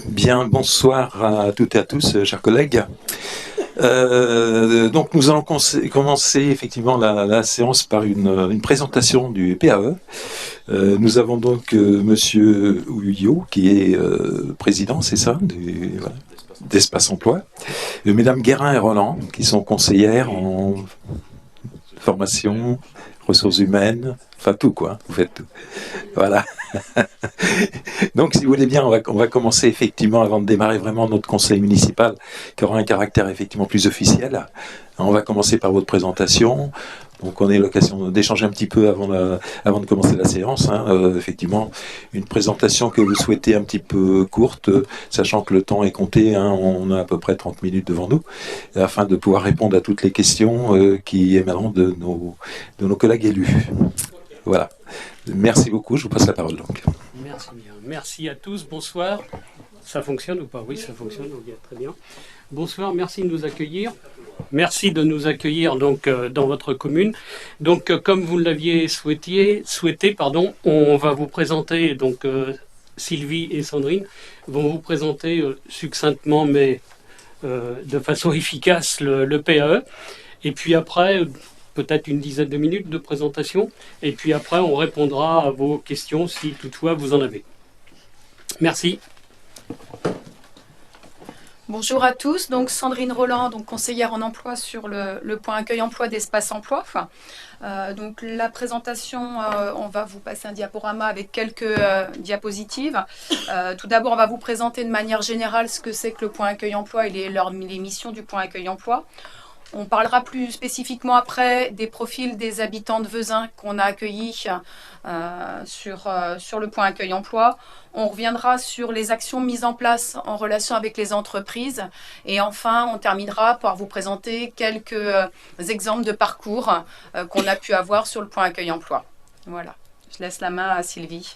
Bien, bonsoir à toutes et à tous, chers collègues. Donc nous allons commencer effectivement la séance par une présentation du PAE. Nous avons donc Monsieur Ouillot, qui est président, c'est ça, d'Espace Emploi. Mesdames Guérin et Roland, qui sont conseillères en formation, ressources humaines, enfin tout quoi, vous faites tout. Voilà. Donc, si vous voulez bien, on va commencer effectivement, avant de démarrer vraiment notre conseil municipal, qui aura un caractère effectivement plus officiel. On va commencer par votre présentation. Donc, on a l'occasion d'échanger un petit peu avant de commencer la séance. Effectivement, une présentation que vous souhaitez un petit peu courte, sachant que le temps est compté. On a à peu près 30 minutes devant nous, afin de pouvoir répondre à toutes les questions qui émergent de nos collègues élus. Voilà. Merci beaucoup. Je vous passe la parole donc. Merci bien. Merci à tous. Bonsoir. Ça fonctionne ou pas? Oui, ça fonctionne. Okay, très bien. Bonsoir. Merci de nous accueillir. Merci de nous accueillir donc dans votre commune. Donc, comme vous l'aviez souhaité, on va vous présenter donc Sylvie et Sandrine vont vous présenter succinctement, mais de façon efficace le PAE. Et puis après, peut-être une dizaine de minutes de présentation, et puis après on répondra à vos questions si toutefois vous en avez. Merci. Bonjour à tous, donc Sandrine Roland, donc conseillère en emploi sur le point accueil emploi d'Espace Emploi. Donc la présentation, on va vous passer un diaporama avec quelques diapositives. Tout d'abord, on va vous présenter de manière générale ce que c'est que le point accueil emploi et les missions du point accueil emploi. On parlera plus spécifiquement après des profils des habitants de Vezin qu'on a accueillis sur le point accueil emploi. On reviendra sur les actions mises en place en relation avec les entreprises. Et enfin, on terminera par vous présenter quelques exemples de parcours qu'on a pu avoir sur le point accueil emploi. Voilà, je laisse la main à Sylvie.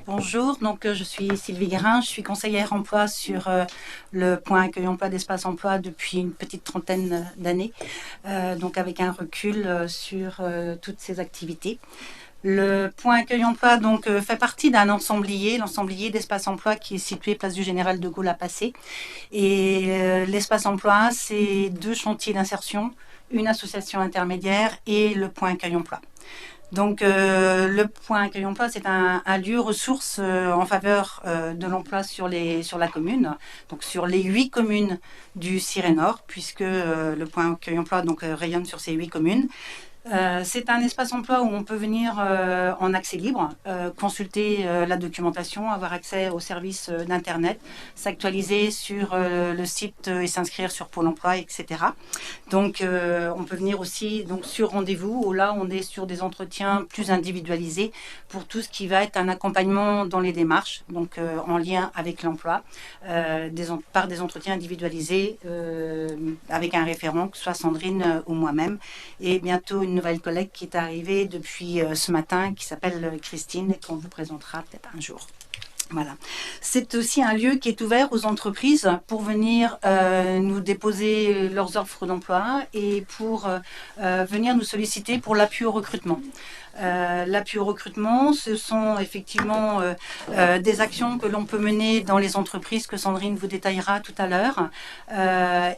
Bonjour, donc je suis Sylvie Guérin, je suis conseillère emploi sur le point accueil emploi d'Espace Emploi depuis une petite trentaine d'années, donc avec un recul sur toutes ces activités. Le point accueil emploi donc, fait partie d'un ensemblier, l'ensemblier d'Espace Emploi qui est situé place du Général de Gaulle à Passé. Et l'Espace Emploi, c'est 2 chantiers d'insertion, une association intermédiaire et le point accueil emploi. Donc le point accueil emploi, c'est un lieu ressource en faveur de l'emploi sur la commune, donc sur les 8 communes du Ciré Nord, puisque le point accueil emploi donc, rayonne sur ces 8 communes. C'est un espace emploi où on peut venir en accès libre, consulter la documentation, avoir accès aux services d'Internet, s'actualiser sur le site et s'inscrire sur Pôle emploi, etc. Donc, on peut venir aussi donc, sur rendez-vous, où là, on est sur des entretiens plus individualisés pour tout ce qui va être un accompagnement dans les démarches, donc en lien avec l'emploi, par des entretiens individualisés avec un référent, que ce soit Sandrine ou moi-même, et bientôt une nouvelle collègue qui est arrivée depuis ce matin, qui s'appelle Christine, et qu'on vous présentera peut-être un jour. Voilà. C'est aussi un lieu qui est ouvert aux entreprises pour venir nous déposer leurs offres d'emploi et pour venir nous solliciter pour l'appui au recrutement. L'appui au recrutement, ce sont effectivement des actions que l'on peut mener dans les entreprises que Sandrine vous détaillera tout à l'heure.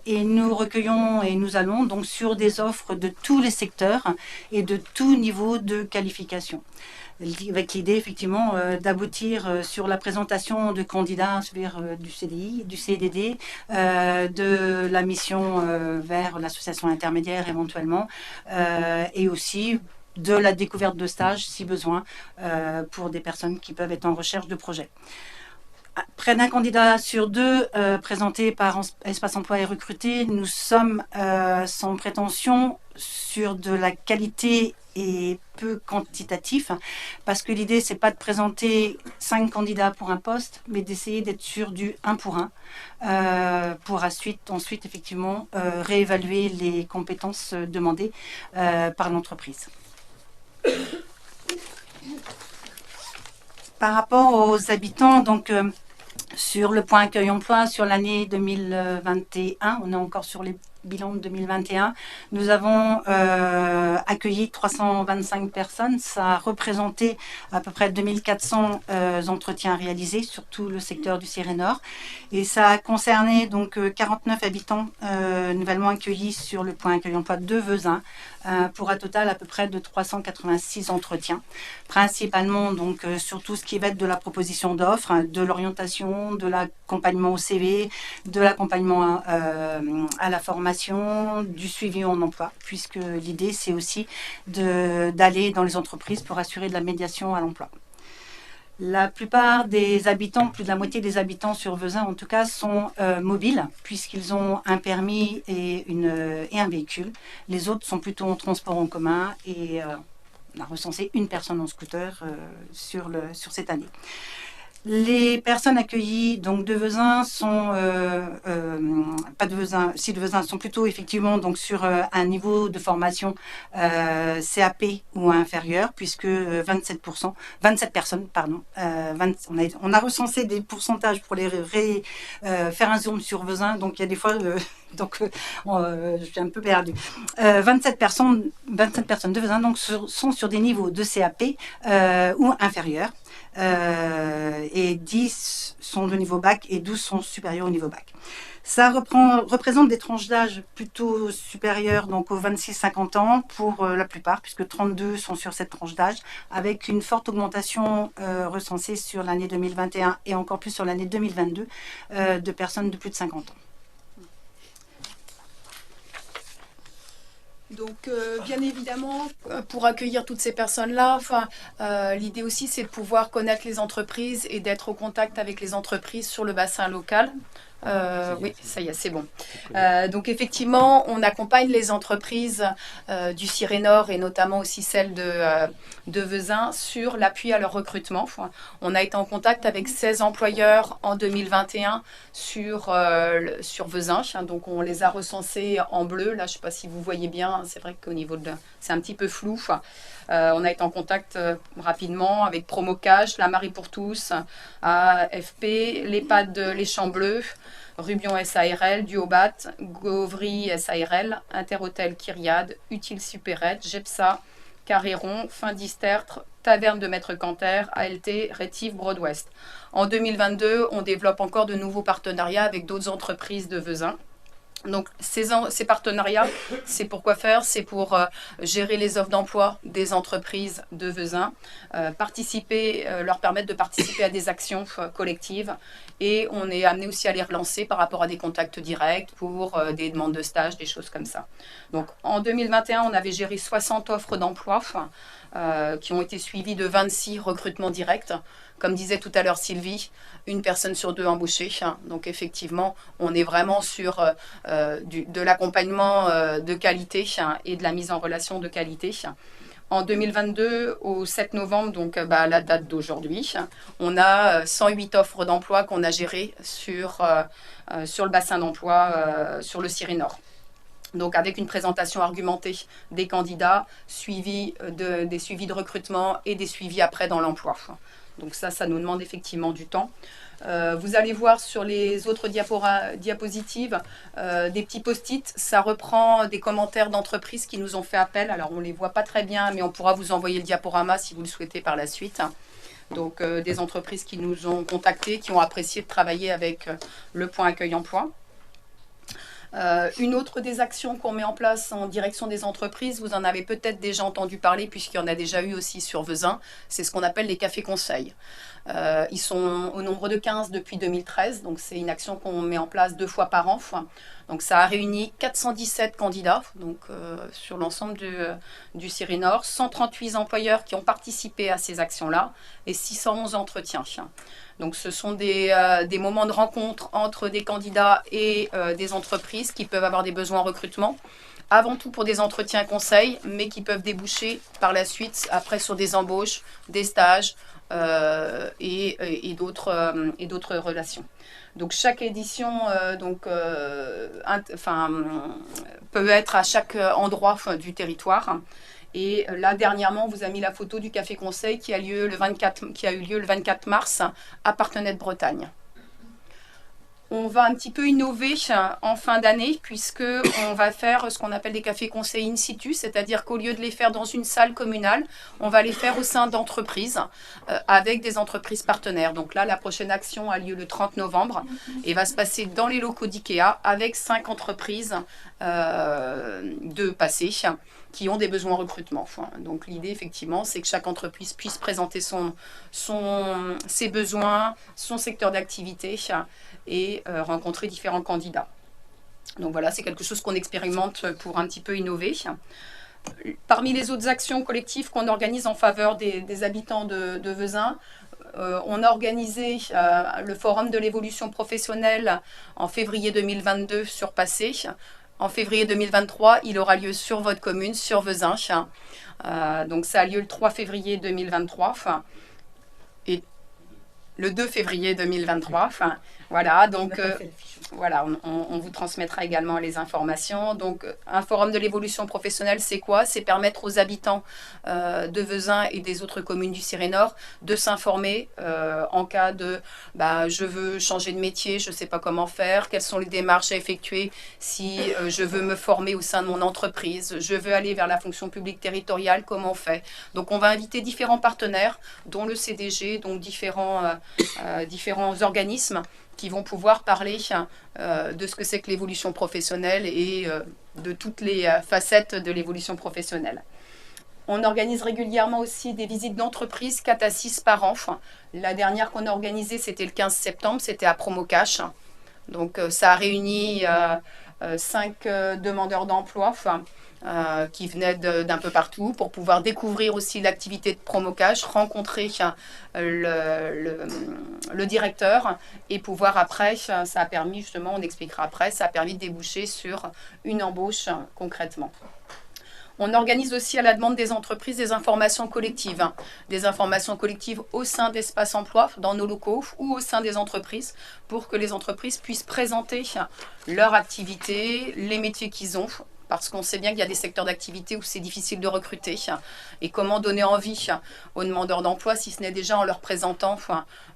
Et nous recueillons et nous allons donc sur des offres de tous les secteurs et de tout niveau de qualification. Avec l'idée effectivement d'aboutir sur la présentation de candidats vers du CDI, du CDD, de la mission vers l'association intermédiaire éventuellement, et aussi de la découverte de stages si besoin pour des personnes qui peuvent être en recherche de projet. Près d'un candidat sur 2 présenté par Espace Emploi et recruté, nous sommes sans prétention sur de la qualité et peu quantitatif, parce que l'idée c'est pas de présenter 5 candidats pour un poste, mais d'essayer d'être sur du 1 pour 1 pour ensuite effectivement réévaluer les compétences demandées par l'entreprise. Par rapport aux habitants, donc sur le point accueil emploi sur l'année 2021, on est encore sur les bilan de 2021, nous avons accueilli 325 personnes. Ça a représenté à peu près 2400 entretiens réalisés sur tout le secteur du Ciré Nord. Et ça a concerné donc 49 habitants nouvellement accueillis sur le point accueil emploi de Vezins, pour un total à peu près de 386 entretiens, principalement donc sur tout ce qui va être de la proposition d'offres, hein, de l'orientation, de l'accompagnement au CV, de l'accompagnement à la formation, du suivi en emploi, puisque l'idée c'est aussi d'aller dans les entreprises pour assurer de la médiation à l'emploi. La plupart des habitants, plus de la moitié des habitants sur Vezins en tout cas, sont mobiles puisqu'ils ont un permis et un véhicule. Les autres sont plutôt en transport en commun et on a recensé une personne en scooter sur cette année. Les personnes accueillies donc de Vezins sont pas de Vezins, si de Vezins sont plutôt effectivement donc sur un niveau de formation CAP ou inférieur, puisque 27 personnes, pardon, on a recensé des pourcentages pour les faire un zoom sur Vezins, donc il y a des fois je suis un peu perdue. 27 personnes de Vezins donc sont sur des niveaux de CAP ou inférieurs. Et 10 sont de niveau bac et 12 sont supérieurs au niveau bac. Ça représente des tranches d'âge plutôt supérieures donc aux 26-50 ans pour la plupart, puisque 32 sont sur cette tranche d'âge, avec une forte augmentation recensée sur l'année 2021 et encore plus sur l'année 2022 de personnes de plus de 50 ans. Donc, bien évidemment, pour accueillir toutes ces personnes-là, l'idée aussi, c'est de pouvoir connaître les entreprises et d'être au contact avec les entreprises sur le bassin local. Oui, ça y est, c'est bon. Donc effectivement, on accompagne les entreprises du Ciré Nord et notamment aussi celles de Vezins sur l'appui à leur recrutement. On a été en contact avec 16 employeurs en 2021 sur Vezins. Donc on les a recensés en bleu. Là, je ne sais pas si vous voyez bien. C'est vrai qu'au niveau c'est un petit peu flou. On a été en contact rapidement avec Promocage, La Marie pour tous, AFP, l'EHPAD Les Champs Bleus, Rubion SARL, Duobat, Gauvry SARL, Interhôtel Kyriade, Utile Supérette, GEPSA, Carréron, Fin-Distertre, Taverne de Maître Canter, ALT, Rétif, Broad-Ouest. En 2022, on développe encore de nouveaux partenariats avec d'autres entreprises de Vezins. Donc ces partenariats, c'est pour quoi faire? C'est pour gérer les offres d'emploi des entreprises de Vezins, leur permettre de participer à des actions collectives, et on est amené aussi à les relancer par rapport à des contacts directs pour des demandes de stage, des choses comme ça. Donc en 2021, on avait géré 60 offres d'emploi qui ont été suivies de 26 recrutements directs. Comme disait tout à l'heure Sylvie, 1 personne sur 2 embauchée. Donc effectivement, on est vraiment sur de l'accompagnement de qualité et de la mise en relation de qualité. En 2022, au 7 novembre, donc la date d'aujourd'hui, on a 108 offres d'emploi qu'on a gérées sur le bassin d'emploi, sur le Ciré Nord. Donc avec une présentation argumentée des candidats, des suivis de recrutement et des suivis après dans l'emploi. Donc ça nous demande effectivement du temps. Vous allez voir sur les autres diapositives des petits post-it. Ça reprend des commentaires d'entreprises qui nous ont fait appel. Alors on ne les voit pas très bien, mais on pourra vous envoyer le diaporama si vous le souhaitez par la suite. Donc des entreprises qui nous ont contactés, qui ont apprécié de travailler avec le point accueil emploi. Une autre des actions qu'on met en place en direction des entreprises, vous en avez peut-être déjà entendu parler puisqu'il y en a déjà eu aussi sur Vezins, c'est ce qu'on appelle les cafés conseils. Ils sont au nombre de 15 depuis 2013, donc c'est une action qu'on met en place 2 fois par an. Donc ça a réuni 417 candidats donc, sur l'ensemble du Ciré Nord, 138 employeurs qui ont participé à ces actions-là et 611 entretiens. Donc ce sont des moments de rencontre entre des candidats et des entreprises qui peuvent avoir des besoins en recrutement, avant tout pour des entretiens conseils, mais qui peuvent déboucher par la suite après sur des embauches, des stages et d'autres relations. Donc chaque édition peut être à chaque endroit du territoire. Et là, dernièrement, on vous a mis la photo du Café Conseil qui a eu lieu le 24 mars à Parthenay-de-Bretagne. On va un petit peu innover en fin d'année puisque on va faire ce qu'on appelle des cafés conseils in situ, c'est-à-dire qu'au lieu de les faire dans une salle communale, on va les faire au sein d'entreprises avec des entreprises partenaires. Donc là, la prochaine action a lieu le 30 novembre et va se passer dans les locaux d'IKEA avec 5 entreprises de passé qui ont des besoins en recrutement. Donc l'idée, effectivement, c'est que chaque entreprise puisse présenter ses besoins, son secteur d'activité et rencontrer différents candidats. Donc voilà, c'est quelque chose qu'on expérimente pour un petit peu innover. Parmi les autres actions collectives qu'on organise en faveur des habitants de Vezins, on a organisé le forum de l'évolution professionnelle en février 2022 sur Passé. En février 2023, il aura lieu sur votre commune, sur Vezins. Donc ça a lieu le 3 février 2023 et le 2 février 2023. Voilà, donc voilà, on vous transmettra également les informations. Donc, un forum de l'évolution professionnelle, c'est quoi? C'est permettre aux habitants de Vezins et des autres communes du Ciré-Nord de s'informer en cas de je veux changer de métier, je ne sais pas comment faire, quelles sont les démarches à effectuer si je veux me former au sein de mon entreprise, je veux aller vers la fonction publique territoriale, comment on fait? Donc, on va inviter différents partenaires, dont le CDG, dont différents organismes qui vont pouvoir parler de ce que c'est que l'évolution professionnelle et de toutes les facettes de l'évolution professionnelle. On organise régulièrement aussi des visites d'entreprise 4 à 6 par an. La dernière qu'on a organisée, c'était le 15 septembre, c'était à Promocash. Donc ça a réuni 5 demandeurs d'emploi qui venaient d'un peu partout pour pouvoir découvrir aussi l'activité de Promocash, rencontrer le directeur et pouvoir après, ça a permis justement, on expliquera après, ça a permis de déboucher sur une embauche concrètement. On organise aussi à la demande des entreprises des informations collectives. Des informations collectives au sein d'Espace Emploi, dans nos locaux ou au sein des entreprises pour que les entreprises puissent présenter leur activité, les métiers qu'ils ont. Parce qu'on sait bien qu'il y a des secteurs d'activité où c'est difficile de recruter. Et comment donner envie aux demandeurs d'emploi, si ce n'est déjà en leur présentant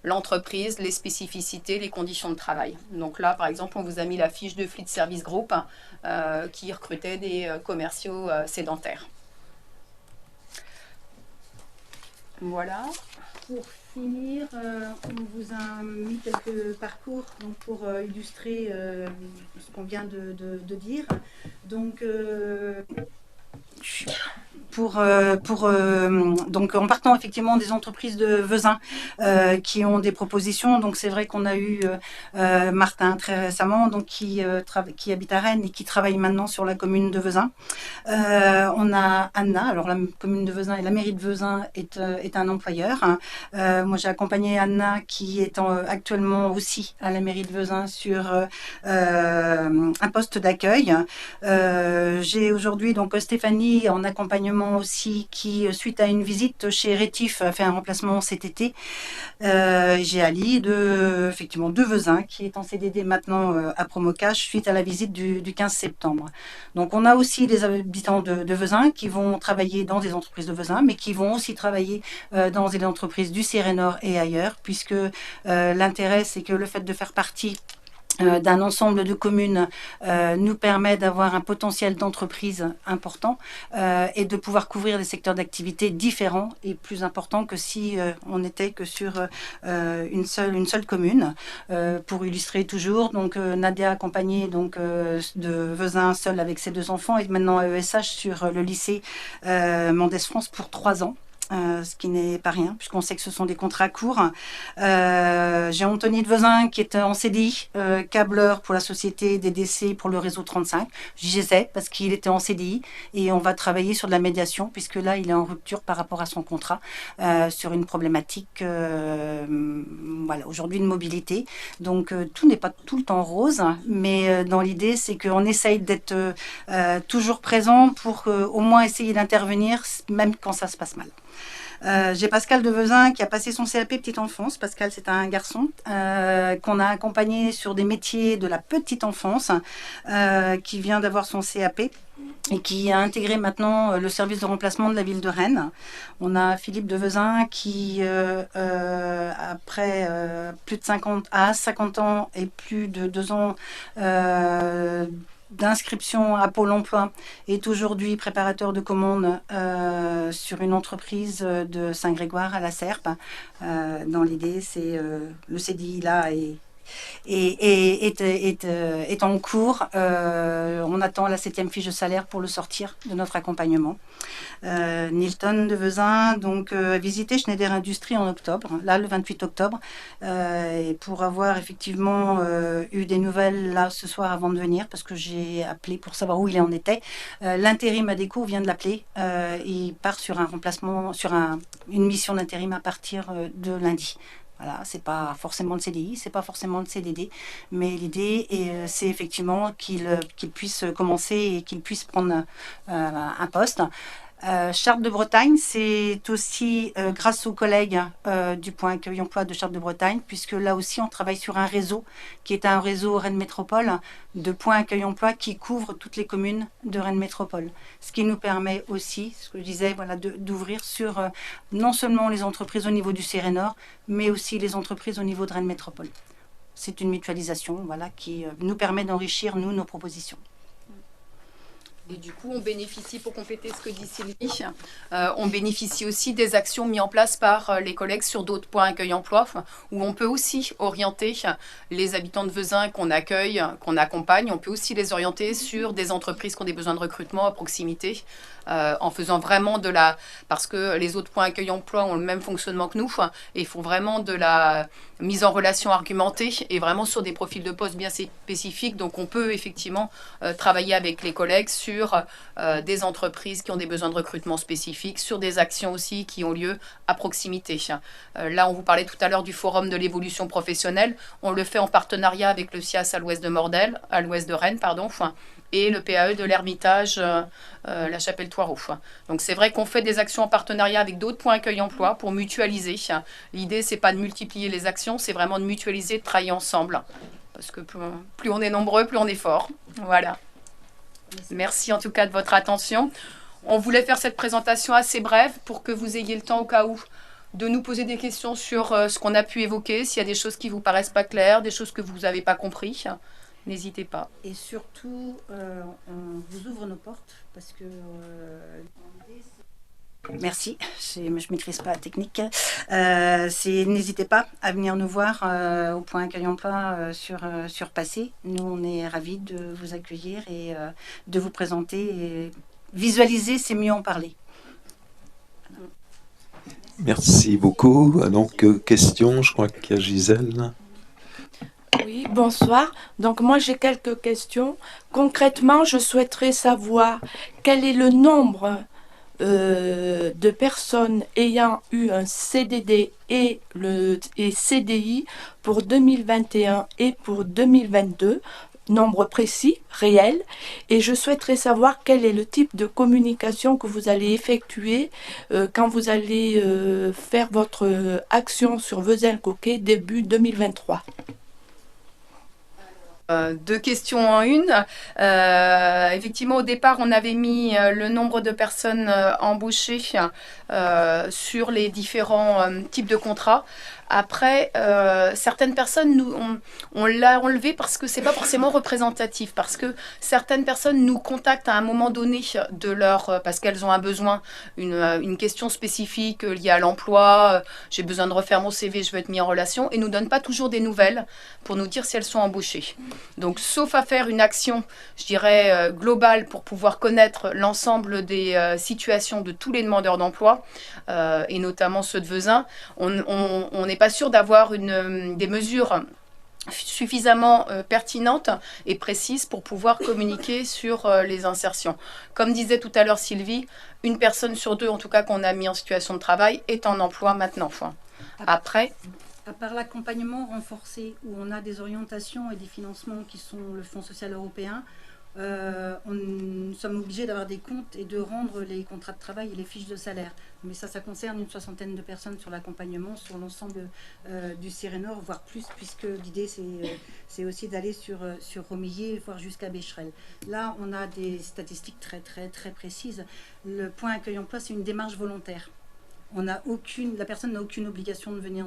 l'entreprise, les spécificités, les conditions de travail. Donc là, par exemple, on vous a mis la fiche de Fleet Service Group qui recrutait des commerciaux sédentaires. Voilà. Pour finir, on vous a mis quelques parcours donc, pour illustrer ce qu'on vient de dire. Donc, donc en partant effectivement des entreprises de Vezins qui ont des propositions, donc c'est vrai qu'on a eu Martin très récemment, donc qui habite à Rennes et qui travaille maintenant sur la commune de Vezins. On a Anna, alors la commune de Vezins et la mairie de Vezins est un employeur. Moi j'ai accompagné Anna qui est actuellement aussi à la mairie de Vezins sur un poste d'accueil. J'ai aujourd'hui donc Stéphanie en accompagnement aussi qui, suite à une visite chez Rétif, a fait un remplacement cet été. J'ai Ali effectivement de Vezins qui est en CDD maintenant à Promocash suite à la visite du 15 septembre. Donc on a aussi des habitants de Vezins qui vont travailler dans des entreprises de Vezins mais qui vont aussi travailler dans des entreprises du Ciré-Nord et ailleurs puisque l'intérêt c'est que le fait de faire partie d'un ensemble de communes nous permet d'avoir un potentiel d'entreprise important et de pouvoir couvrir des secteurs d'activité différents et plus importants que si on n'était que sur une seule commune. Pour illustrer toujours, donc Nadia accompagnée donc de Vezins seule avec ses 2 enfants et maintenant à ESH sur le lycée Mendès France pour 3 ans. Ce qui n'est pas rien, puisqu'on sait que ce sont des contrats courts. J'ai Anthony de Vezins qui est en CDI, câbleur pour la société des décès pour le réseau 35. J'y sais parce qu'il était en CDI et on va travailler sur de la médiation, puisque là, il est en rupture par rapport à son contrat sur une problématique voilà, aujourd'hui de mobilité. Donc, tout n'est pas tout le temps rose, mais dans l'idée, c'est qu'on essaye d'être toujours présent pour au moins essayer d'intervenir, même quand ça se passe mal. J'ai Pascal de Vezins qui a passé son CAP petite enfance. Pascal, c'est un garçon qu'on a accompagné sur des métiers de la petite enfance, qui vient d'avoir son CAP. et qui a intégré maintenant le service de remplacement de la ville de Rennes. On a Philippe Devezin qui, après plus de 50 ans et plus de 2 ans d'inscription à Pôle emploi, est aujourd'hui préparateur de commandes sur une entreprise de Saint-Grégoire à la Serpe. Dans l'idée, c'est le CDI là est en cours. On attend la 7e fiche de salaire pour le sortir de notre accompagnement. Nilton Devezin a visité Schneider Industries en octobre, là le 28 octobre, et pour avoir effectivement eu des nouvelles là ce soir avant de venir, parce que j'ai appelé pour savoir où il en était. L'intérim à Déco vient de l'appeler. Il part sur un remplacement, sur une mission d'intérim à partir de lundi. Voilà, c'est pas forcément le CDI, c'est pas forcément le CDD, mais l'idée c'est effectivement qu'il puisse commencer et qu'il puisse prendre un poste. Charte de Bretagne, c'est aussi grâce aux collègues du point accueil emploi de Charte de Bretagne, puisque là aussi on travaille sur un réseau qui est un réseau Rennes Métropole de points accueil emploi qui couvre toutes les communes de Rennes Métropole. Ce qui nous permet aussi, ce que je disais, voilà, d'ouvrir sur non seulement les entreprises au niveau du Sérénor, mais aussi les entreprises au niveau de Rennes Métropole. C'est une mutualisation, voilà, qui nous permet d'enrichir, nous, nos propositions. Et du coup, on bénéficie, pour compléter ce que dit Sylvie, on bénéficie aussi des actions mises en place par les collègues sur d'autres points accueil emploi, où on peut aussi orienter les habitants de Vezin qu'on accueille, qu'on accompagne, on peut aussi les orienter sur des entreprises qui ont des besoins de recrutement à proximité, en faisant vraiment de la... Parce que les autres points accueil emploi ont le même fonctionnement que nous, et font vraiment de la mise en relation argumentée, et vraiment sur des profils de poste bien spécifiques. Donc on peut effectivement travailler avec les collègues sur des entreprises qui ont des besoins de recrutement spécifiques, sur des actions aussi qui ont lieu à proximité. Là, on vous parlait tout à l'heure du forum de l'évolution professionnelle. On le fait en partenariat avec le SIAS à l'ouest de Rennes, et le PAE de l'Ermitage, la Chapelle-Thoireau. Donc c'est vrai qu'on fait des actions en partenariat avec d'autres points accueil emploi pour mutualiser. L'idée, c'est pas de multiplier les actions, c'est vraiment de mutualiser, de travailler ensemble. Parce que plus on est nombreux, plus on est fort. Voilà. Merci en tout cas de votre attention. On voulait faire cette présentation assez brève pour que vous ayez le temps au cas où de nous poser des questions sur ce qu'on a pu évoquer, s'il y a des choses qui vous paraissent pas claires, des choses que vous n'avez pas compris. N'hésitez pas. Et surtout, on vous ouvre nos portes parce que... Merci, je ne maîtrise pas la technique. N'hésitez pas à venir nous voir au point accueil emploi sur Passé. Nous, on est ravis de vous accueillir et de vous présenter. Et visualiser, c'est mieux en parler. Merci beaucoup. Donc, question, je crois qu'il y a Gisèle. Oui, bonsoir. Donc moi j'ai quelques questions. Concrètement, je souhaiterais savoir quel est le nombre de personnes ayant eu un CDD et CDI pour 2021 et pour 2022, nombre précis, réel, et je souhaiterais savoir quel est le type de communication que vous allez effectuer quand vous allez faire votre action sur Vezin-le-Coquet début 2023. Deux questions en une. Effectivement, au départ, on avait mis le nombre de personnes embauchées sur les différents types de contrats. Après, certaines personnes, on l'a enlevé parce que c'est pas forcément représentatif, parce que certaines personnes nous contactent à un moment donné de parce qu'elles ont un besoin, une question spécifique liée à l'emploi, j'ai besoin de refaire mon CV, je veux être mis en relation, et nous donnent pas toujours des nouvelles pour nous dire si elles sont embauchées. Donc, sauf à faire une action, je dirais, globale pour pouvoir connaître l'ensemble des situations de tous les demandeurs d'emploi, et notamment ceux de Vezin, on n'est pas sûr d'avoir des mesures suffisamment pertinentes et précises pour pouvoir communiquer sur les insertions. Comme disait tout à l'heure Sylvie, une personne sur deux, en tout cas qu'on a mis en situation de travail, est en emploi maintenant. Après... À part l'accompagnement renforcé, où on a des orientations et des financements qui sont le Fonds social européen, nous sommes obligés d'avoir des comptes et de rendre les contrats de travail et les fiches de salaire. Mais ça concerne une 60aine de personnes sur l'accompagnement, sur l'ensemble du Cirénor, voire plus, puisque l'idée c'est aussi d'aller sur Romilly, voire jusqu'à Becherel. Là, on a des statistiques très, très, très précises. Le point accueil emploi, c'est une démarche volontaire. La personne n'a aucune obligation de venir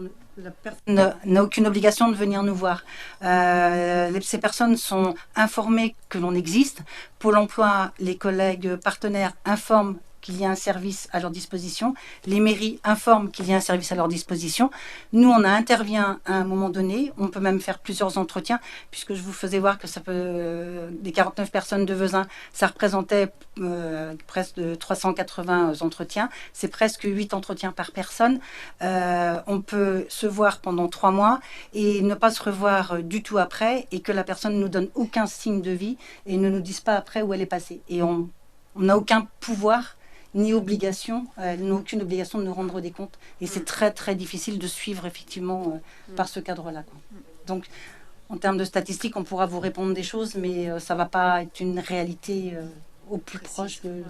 nous voir. Ces personnes sont informées que l'on existe. Pôle emploi, les collègues partenaires informent qu'il y a un service à leur disposition. Les mairies informent qu'il y a un service à leur disposition. Nous, on intervient à un moment donné. On peut même faire plusieurs entretiens, puisque je vous faisais voir que ça peut, des 49 personnes de Vezin, ça représentait presque 380 entretiens. C'est presque 8 entretiens par personne. On peut se voir pendant 3 mois et ne pas se revoir du tout après, et que la personne ne nous donne aucun signe de vie et ne nous dise pas après où elle est passée. Et on n'a aucun pouvoir ni obligation, elles n'ont aucune obligation de nous rendre des comptes. Et c'est très très difficile de suivre effectivement par ce cadre-là. Donc, en termes de statistiques, on pourra vous répondre des choses, mais ça ne va pas être une réalité au plus proche de...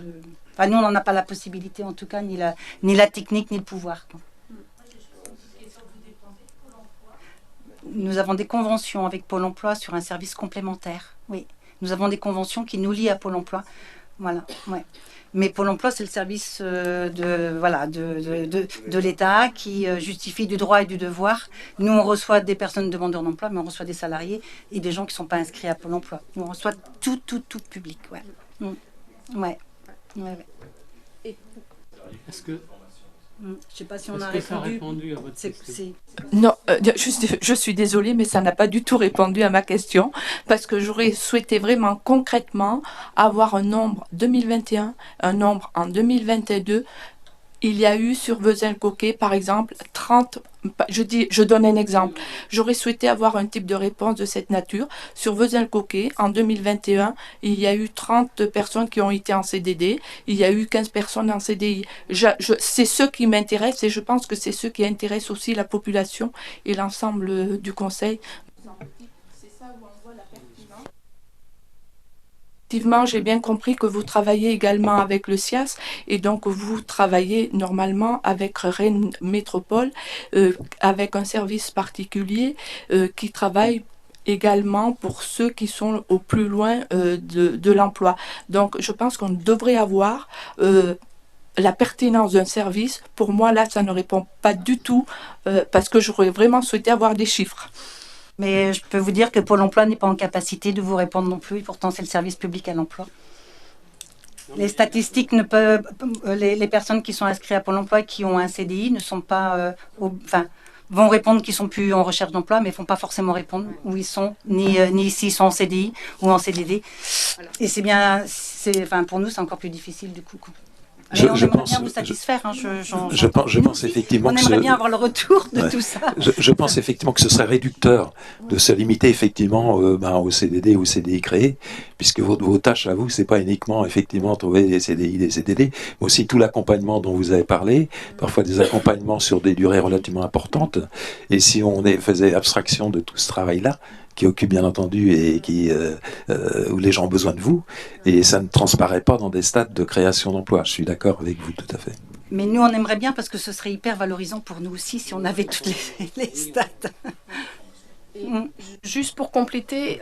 Enfin, nous, on n'en a pas la possibilité, en tout cas, ni la technique, ni le pouvoir. Nous avons des conventions avec Pôle emploi sur un service complémentaire. Oui, nous avons des conventions qui nous lient à Pôle emploi. Voilà, ouais. Mais Pôle emploi, c'est le service de l'État qui justifie du droit et du devoir. Nous, on reçoit des personnes demandeurs d'emploi, mais on reçoit des salariés et des gens qui ne sont pas inscrits à Pôle emploi. Nous, on reçoit tout public. Ouais. Ouais. Est-ce que... Je ne sais pas si on a répondu à votre question. Non, je suis désolée, mais ça n'a pas du tout répondu à ma question, parce que j'aurais souhaité vraiment concrètement avoir un nombre 2021, un nombre en 2022. Il y a eu sur Vezin-le-Coquet, par exemple, 30, je donne un exemple. J'aurais souhaité avoir un type de réponse de cette nature. Sur Vezin-le-Coquet, en 2021, il y a eu 30 personnes qui ont été en CDD. Il y a eu 15 personnes en CDI. C'est ce qui m'intéresse et je pense que c'est ce qui intéresse aussi la population et l'ensemble du conseil. C'est ça où on voit la pertinence. Effectivement, j'ai bien compris que vous travaillez également avec le SIAS et donc vous travaillez normalement avec Rennes Métropole, avec un service particulier qui travaille également pour ceux qui sont au plus loin de l'emploi. Donc je pense qu'on devrait avoir la pertinence d'un service. Pour moi, là, ça ne répond pas du tout parce que j'aurais vraiment souhaité avoir des chiffres. Mais je peux vous dire que Pôle emploi n'est pas en capacité de vous répondre non plus, et pourtant c'est le service public à l'emploi. Les statistiques ne peuvent... Les personnes qui sont inscrites à Pôle emploi qui ont un CDI ne sont pas... vont répondre qu'ils sont plus en recherche d'emploi, mais ne vont pas forcément répondre où ils sont, ni s'ils sont en CDI ou en CDD. Et c'est bien... pour nous, c'est encore plus difficile du coup. Je pense bien vous satisfaire. Je pense effectivement on aimerait bien avoir le retour de tout ça. Je pense effectivement que ce serait réducteur de se limiter effectivement au CDD ou CDI créé, puisque vos tâches à vous, c'est pas uniquement effectivement trouver des CDI, des CDD, mais aussi tout l'accompagnement dont vous avez parlé, parfois des accompagnements sur des durées relativement importantes. Et si on faisait abstraction de tout ce travail-là, qui occupe bien entendu et où les gens ont besoin de vous, et ça ne transparaît pas dans des stades de création d'emplois. Je suis d'accord avec vous tout à fait. Mais nous, on aimerait bien parce que ce serait hyper valorisant pour nous aussi si on avait toutes les stats. Juste pour compléter,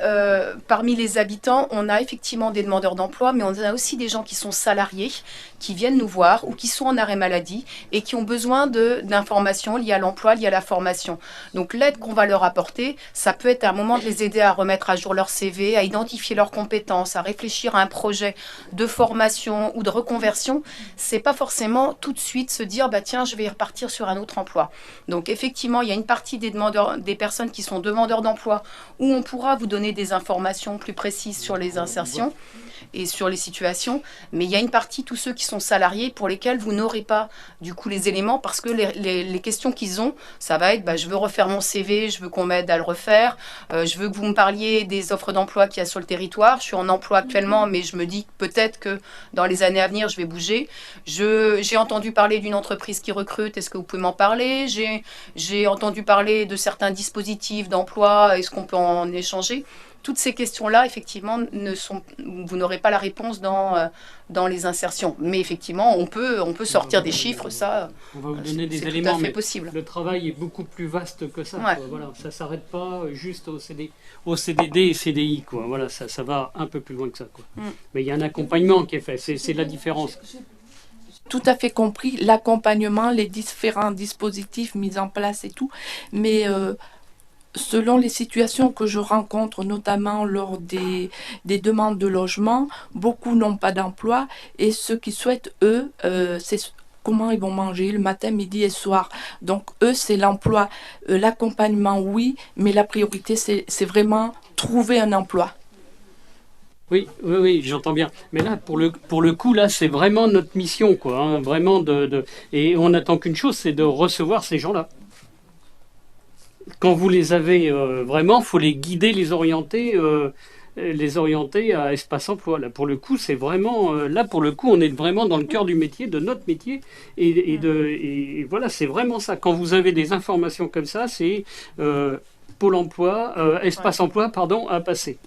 parmi les habitants, on a effectivement des demandeurs d'emploi, mais on a aussi des gens qui sont salariés, qui viennent nous voir ou qui sont en arrêt maladie et qui ont besoin d'informations liées à l'emploi, liées à la formation. Donc l'aide qu'on va leur apporter, ça peut être un moment de les aider à remettre à jour leur CV, à identifier leurs compétences, à réfléchir à un projet de formation ou de reconversion. C'est pas forcément tout de suite se dire tiens, je vais repartir sur un autre emploi. Donc effectivement, il y a une partie des personnes qui sont demandeurs d'emploi où on pourra vous donner des informations plus précises sur les insertions et sur les situations, mais il y a une partie, tous ceux qui sont salariés, pour lesquels vous n'aurez pas du coup les éléments, parce que les questions qu'ils ont, ça va être je veux refaire mon CV, je veux qu'on m'aide à le refaire, je veux que vous me parliez des offres d'emploi qu'il y a sur le territoire, je suis en emploi actuellement, mais je me dis peut-être que dans les années à venir, je vais bouger. J'ai entendu parler d'une entreprise qui recrute, est-ce que vous pouvez m'en parler? J'ai entendu parler de certains dispositifs d'emploi, est-ce qu'on peut en échanger? toutes ces questions-là, effectivement, vous n'aurez pas la réponse dans les insertions. Mais effectivement, on peut sortir des chiffres, ça, on va vous donner des c'est éléments, tout à fait mais possible. le travail est beaucoup plus vaste que ça. Ouais. Quoi. Voilà, ça ne s'arrête pas juste au CDD et CDI. Quoi. Voilà, ça va un peu plus loin que ça. Quoi. Mais il y a un accompagnement qui est fait, c'est la différence. Tout à fait compris, l'accompagnement, les différents dispositifs mis en place et tout, mais selon les situations que je rencontre, notamment lors des demandes de logement, beaucoup n'ont pas d'emploi et ceux qui souhaitent, eux, c'est comment ils vont manger le matin, midi et soir. Donc eux, c'est l'emploi. L'accompagnement, oui, mais la priorité, c'est vraiment trouver un emploi. Oui, j'entends bien. Mais là, pour le coup, là, c'est vraiment notre mission, quoi. Hein, vraiment et on n'attend qu'une chose, c'est de recevoir ces gens-là. Quand vous les avez vraiment, faut les guider, les orienter à Espace Emploi. Là, pour le coup, c'est vraiment là, pour le coup, on est vraiment dans le cœur du métier, de notre métier, et voilà, c'est vraiment ça. Quand vous avez des informations comme ça, c'est Pôle Emploi, Espace Emploi, pardon, à passer.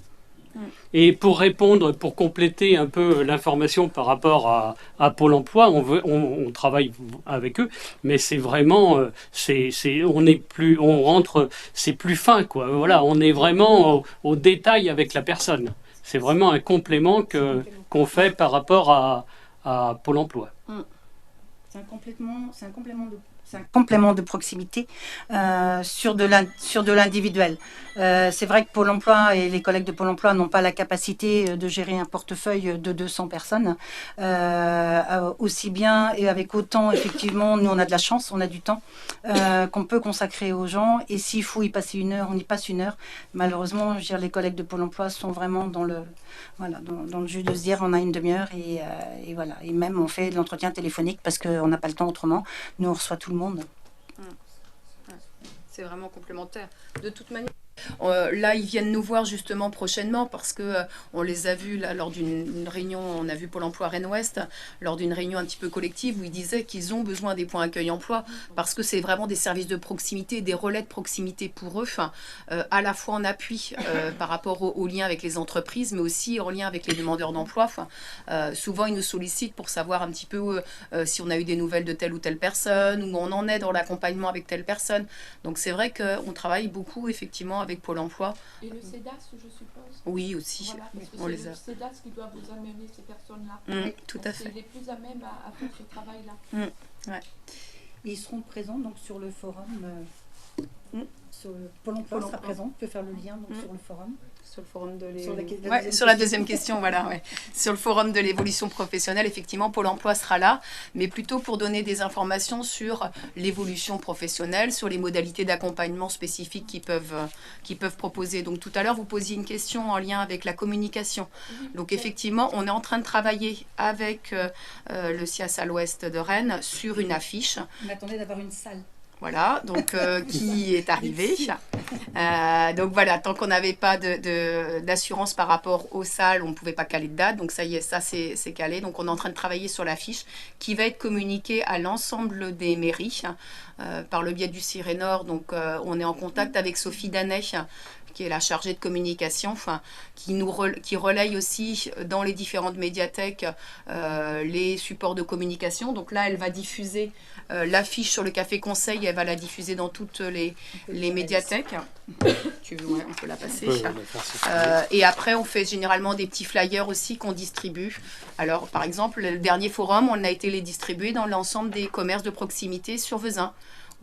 Et pour répondre, pour compléter un peu l'information par rapport à Pôle Emploi, on travaille avec eux, mais c'est vraiment, on rentre, c'est plus fin, quoi. Voilà, on est vraiment au détail avec la personne. C'est vraiment un complément qu'on fait par rapport à Pôle Emploi. C'est un complément de proximité sur de l'individuel. C'est vrai que Pôle emploi et les collègues de Pôle emploi n'ont pas la capacité de gérer un portefeuille de 200 personnes. Aussi bien et avec autant, effectivement, nous on a de la chance, on a du temps qu'on peut consacrer aux gens. Et s'il faut y passer 1 heure, on y passe 1 heure. Malheureusement, je veux dire, les collègues de Pôle emploi sont vraiment dans le jus de se dire on a 1 demi-heure et voilà. Et même on fait de l'entretien téléphonique parce qu'on n'a pas le temps autrement. Nous on reçoit tout le monde. C'est vraiment complémentaire. De toute manière, là, ils viennent nous voir justement prochainement parce que on les a vus là, lors d'une réunion, on a vu Pôle emploi Rennes-Ouest, lors d'une réunion un petit peu collective où ils disaient qu'ils ont besoin des points accueil emploi parce que c'est vraiment des services de proximité, des relais de proximité pour eux, à la fois en appui par rapport aux liens avec les entreprises, mais aussi en lien avec les demandeurs d'emploi. Souvent, ils nous sollicitent pour savoir un petit peu si on a eu des nouvelles de telle ou telle personne, où on en est dans l'accompagnement avec telle personne. Donc c'est vrai qu'on travaille beaucoup effectivement avec Pôle emploi. Et le CEDAS, je suppose. Oui, aussi. Voilà, parce que on c'est les a. le CEDAS qui doit vous amener ces personnes-là. Tout à fait. C'est les plus à même à faire ce travail-là. Ouais. Et ils seront présents donc sur le forum. Sur le Pôle emploi sera présent. On peut faire le lien donc, sur le forum. Sur le forum de sur la deuxième question, voilà. Ouais. Sur le forum de l'évolution professionnelle, effectivement, Pôle emploi sera là, mais plutôt pour donner des informations sur l'évolution professionnelle, sur les modalités d'accompagnement spécifiques qu'ils peuvent proposer. Donc tout à l'heure, vous posiez une question en lien avec la communication. Donc effectivement, on est en train de travailler avec le CIAS à l'ouest de Rennes sur une affiche. On attendait d'avoir une salle. Voilà, donc qui est arrivé. Donc voilà, tant qu'on n'avait pas d'assurance par rapport aux salles, on ne pouvait pas caler de date. Donc ça y est, ça c'est calé. Donc on est en train de travailler sur l'affiche qui va être communiquée à l'ensemble des mairies par le biais du Cirénor. Donc on est en contact avec Sophie Danet, qui est la chargée de communication, qui relaye aussi dans les différentes médiathèques les supports de communication. Donc là, elle va diffuser l'affiche sur le Café Conseil, elle va la diffuser dans toutes les médiathèques. On peut la passer. Et après, on fait généralement des petits flyers aussi qu'on distribue. Alors, par exemple, le dernier forum, on a été les distribuer dans l'ensemble des commerces de proximité sur Vezin.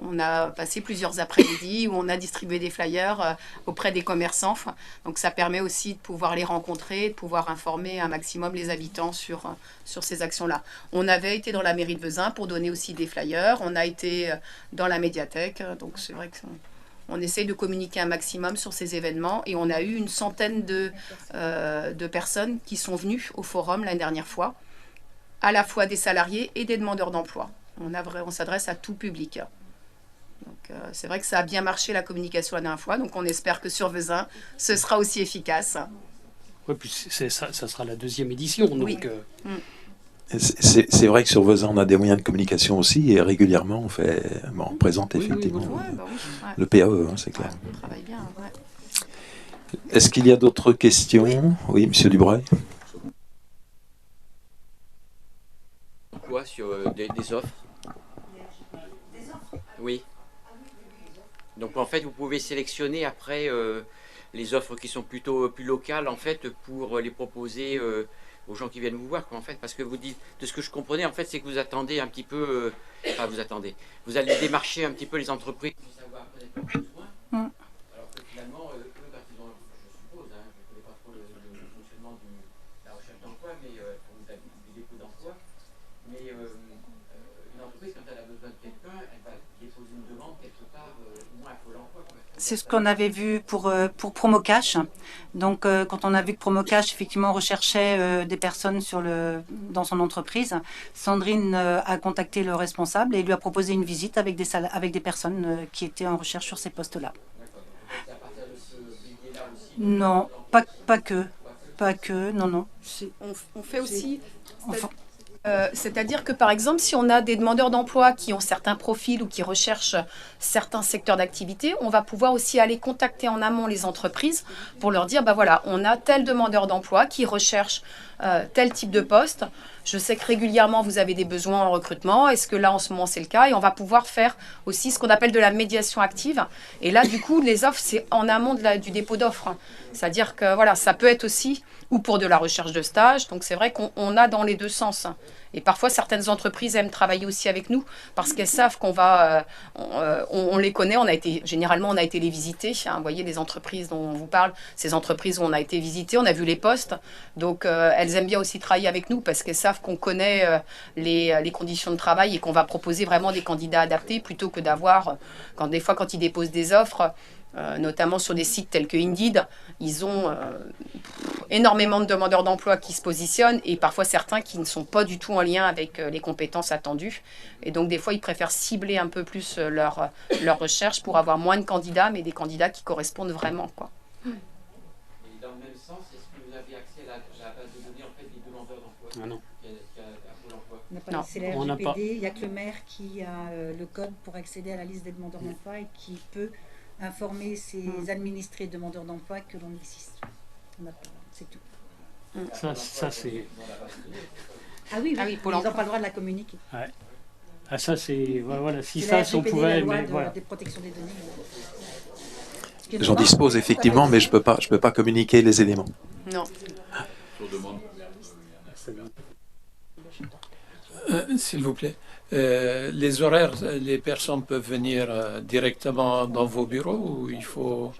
On a passé plusieurs après-midi où on a distribué des flyers auprès des commerçants. Donc ça permet aussi de pouvoir les rencontrer, de pouvoir informer un maximum les habitants sur ces actions-là. On avait été dans la mairie de Vezin pour donner aussi des flyers. On a été dans la médiathèque. Donc c'est vrai qu'on essaye de communiquer un maximum sur ces événements. Et on a eu une centaine de personnes qui sont venues au forum l'année dernière fois, à la fois des salariés et des demandeurs d'emploi. On s'adresse à tout public. Donc, c'est vrai que ça a bien marché la communication la dernière fois, donc on espère que sur Vezin, ce sera aussi efficace. Oui, puis ça sera la deuxième édition. Donc, oui. C'est vrai que sur Vezin, on a des moyens de communication aussi, et régulièrement, on présente effectivement oui, le PAE, c'est clair. On travaille bien, ouais. Est-ce qu'il y a d'autres questions? Oui, Monsieur Dubreuil. Quoi sur des offres? Oui. Donc en fait, vous pouvez sélectionner après les offres qui sont plutôt plus locales en fait pour les proposer aux gens qui viennent vous voir quoi, en fait, parce que vous dites, de ce que je comprenais en fait, c'est que vous attendez un petit peu, enfin vous attendez, vous allez démarcher un petit peu les entreprises pour savoir connaître leurs besoins. Alors que finalement, eux, quand ils ont, je suppose, hein, je ne connais pas trop le fonctionnement de la recherche d'emploi, mais du dépôt d'emploi, mais une entreprise quand elle a besoin de quelqu'un, elle va déposer une demande quelque part, au moins à Pôle emploi. C'est ce qu'on avait vu pour Promocash. Donc, quand on a vu que Promocash, effectivement, recherchait des personnes dans son entreprise, Sandrine a contacté le responsable et lui a proposé une visite avec des personnes qui étaient en recherche sur ces postes-là. Non, pas que. Pas que, non. On fait aussi... C'est-à-dire que, par exemple, si on a des demandeurs d'emploi qui ont certains profils ou qui recherchent certains secteurs d'activité, on va pouvoir aussi aller contacter en amont les entreprises pour leur dire, bah voilà, on a tel demandeur d'emploi qui recherche tel type de poste. Je sais que régulièrement, vous avez des besoins en recrutement. Est-ce que là, en ce moment, c'est le cas? Et on va pouvoir faire aussi ce qu'on appelle de la médiation active. Et là, du coup, les offres, c'est en amont du dépôt d'offres. C'est-à-dire que voilà, ça peut être aussi ou pour de la recherche de stage. Donc, c'est vrai qu'on a dans les deux sens. Et parfois, certaines entreprises aiment travailler aussi avec nous parce qu'elles savent qu'on va... on les connaît, généralement, on a été les visiter. Hein, vous voyez, les entreprises dont on vous parle, ces entreprises où on a été visiter, on a vu les postes. Donc, elles aiment bien aussi travailler avec nous parce qu'elles savent qu'on connaît les conditions de travail et qu'on va proposer vraiment des candidats adaptés plutôt que d'avoir... Des fois, quand ils déposent des offres... notamment sur des sites tels que Indeed, ils ont énormément de demandeurs d'emploi qui se positionnent et parfois certains qui ne sont pas du tout en lien avec les compétences attendues. Et donc des fois, ils préfèrent cibler un peu plus leur recherche pour avoir moins de candidats, mais des candidats qui correspondent vraiment, quoi. Et dans le même sens, est-ce que vous avez accès à la base de données en fait, des demandeurs d'emploi? Ah non. On n'a pas Non, laissé la on n'a pas. RGPD, il n'y a que le maire qui a le code pour accéder à la liste des demandeurs d'emploi et qui peut informer ses administrés demandeurs d'emploi que l'on existe. C'est tout. Ça c'est... Ah oui, Ah oui, ils Pôle n'ont emploi. pas le droit de la communiquer. Ouais. Ah ça c'est... Voilà, si C'est ça, la si on RGPD, pouvait... la loi Mais voilà. des protections des données. J'en dispose effectivement, mais je peux pas communiquer les éléments. Non. S'il vous plaît, les horaires, les personnes peuvent venir directement dans vos bureaux ou il faut...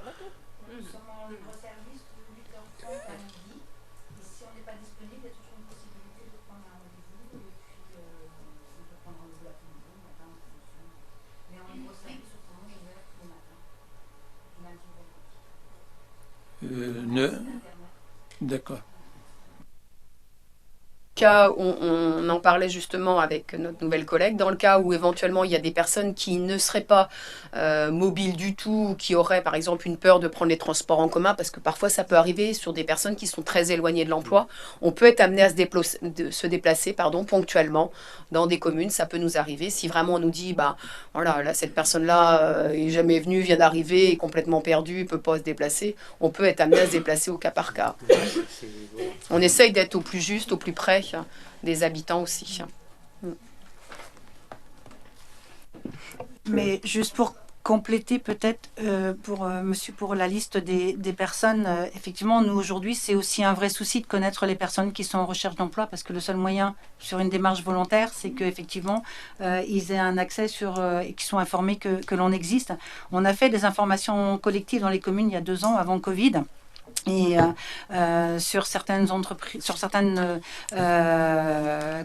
D'accord. Cas où on en parlait justement avec notre nouvelle collègue, dans le cas où éventuellement il y a des personnes qui ne seraient pas mobiles du tout, ou qui auraient par exemple une peur de prendre les transports en commun, parce que parfois ça peut arriver sur des personnes qui sont très éloignées de l'emploi, on peut être amené à se déplacer ponctuellement dans des communes, ça peut nous arriver. Si vraiment on nous dit, bah voilà, là, cette personne-là est jamais venue, vient d'arriver, est complètement perdue, peut pas se déplacer, on peut être amené à se déplacer au cas par cas. On essaye d'être au plus juste, au plus près des habitants aussi. Mais juste pour compléter peut-être pour la liste des personnes, effectivement, nous aujourd'hui, c'est aussi un vrai souci de connaître les personnes qui sont en recherche d'emploi parce que le seul moyen sur une démarche volontaire, c'est qu'effectivement, ils aient un accès et qu'ils soient informés que l'on existe. On a fait des informations collectives dans les communes il y a 2 ans avant Covid. Et sur certaines entreprises, sur certaines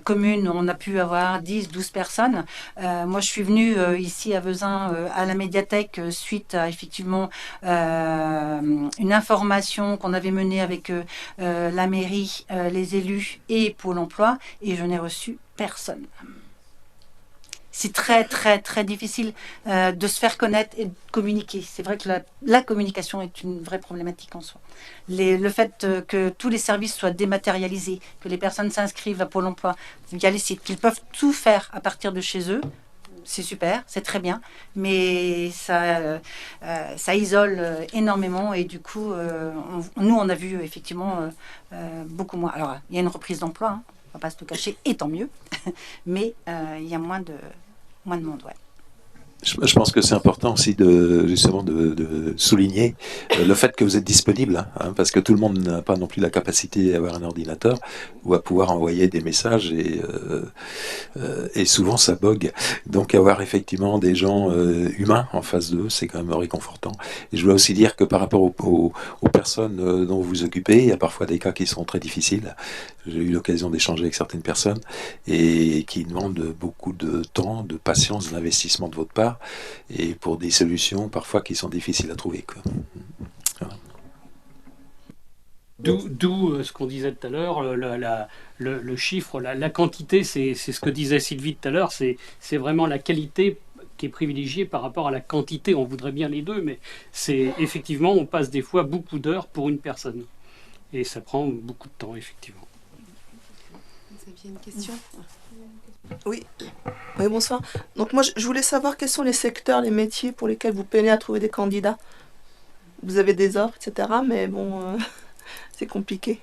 communes, on a pu avoir 10-12 personnes. Moi, je suis venue ici à Vezin, à la médiathèque, suite à effectivement une information qu'on avait menée avec la mairie, les élus et Pôle emploi, et je n'ai reçu personne. C'est très, très, très difficile de se faire connaître et de communiquer. C'est vrai que la communication est une vraie problématique en soi. Le fait que tous les services soient dématérialisés, que les personnes s'inscrivent à Pôle emploi via les sites, qu'ils peuvent tout faire à partir de chez eux, c'est super, c'est très bien, mais ça isole énormément et du coup, nous, on a vu effectivement beaucoup moins. Alors, il y a une reprise d'emploi, hein, on va pas se le cacher, et tant mieux, mais il y a moins de monde, ouais. Je pense que c'est important aussi justement de souligner le fait que vous êtes disponible, hein, parce que tout le monde n'a pas non plus la capacité d'avoir un ordinateur ou à pouvoir envoyer des messages et souvent ça bug. Donc avoir effectivement des gens humains en face d'eux, c'est quand même réconfortant. Et je voulais aussi dire que par rapport aux personnes dont vous vous occupez, il y a parfois des cas qui sont très difficiles. J'ai eu l'occasion d'échanger avec certaines personnes et qui demandent beaucoup de temps, de patience, d'investissement de votre part et pour des solutions parfois qui sont difficiles à trouver, quoi. Voilà. D'où ce qu'on disait tout à l'heure, le chiffre, la quantité, c'est ce que disait Sylvie tout à l'heure, c'est vraiment la qualité qui est privilégiée par rapport à la quantité. On voudrait bien les deux, mais c'est effectivement, on passe des fois beaucoup d'heures pour une personne. Et ça prend beaucoup de temps, effectivement. Vous aviez une question ? Oui. Oui, bonsoir. Donc moi, je voulais savoir quels sont les secteurs, les métiers pour lesquels vous peinez à trouver des candidats. Vous avez des offres, etc. Mais bon, c'est compliqué.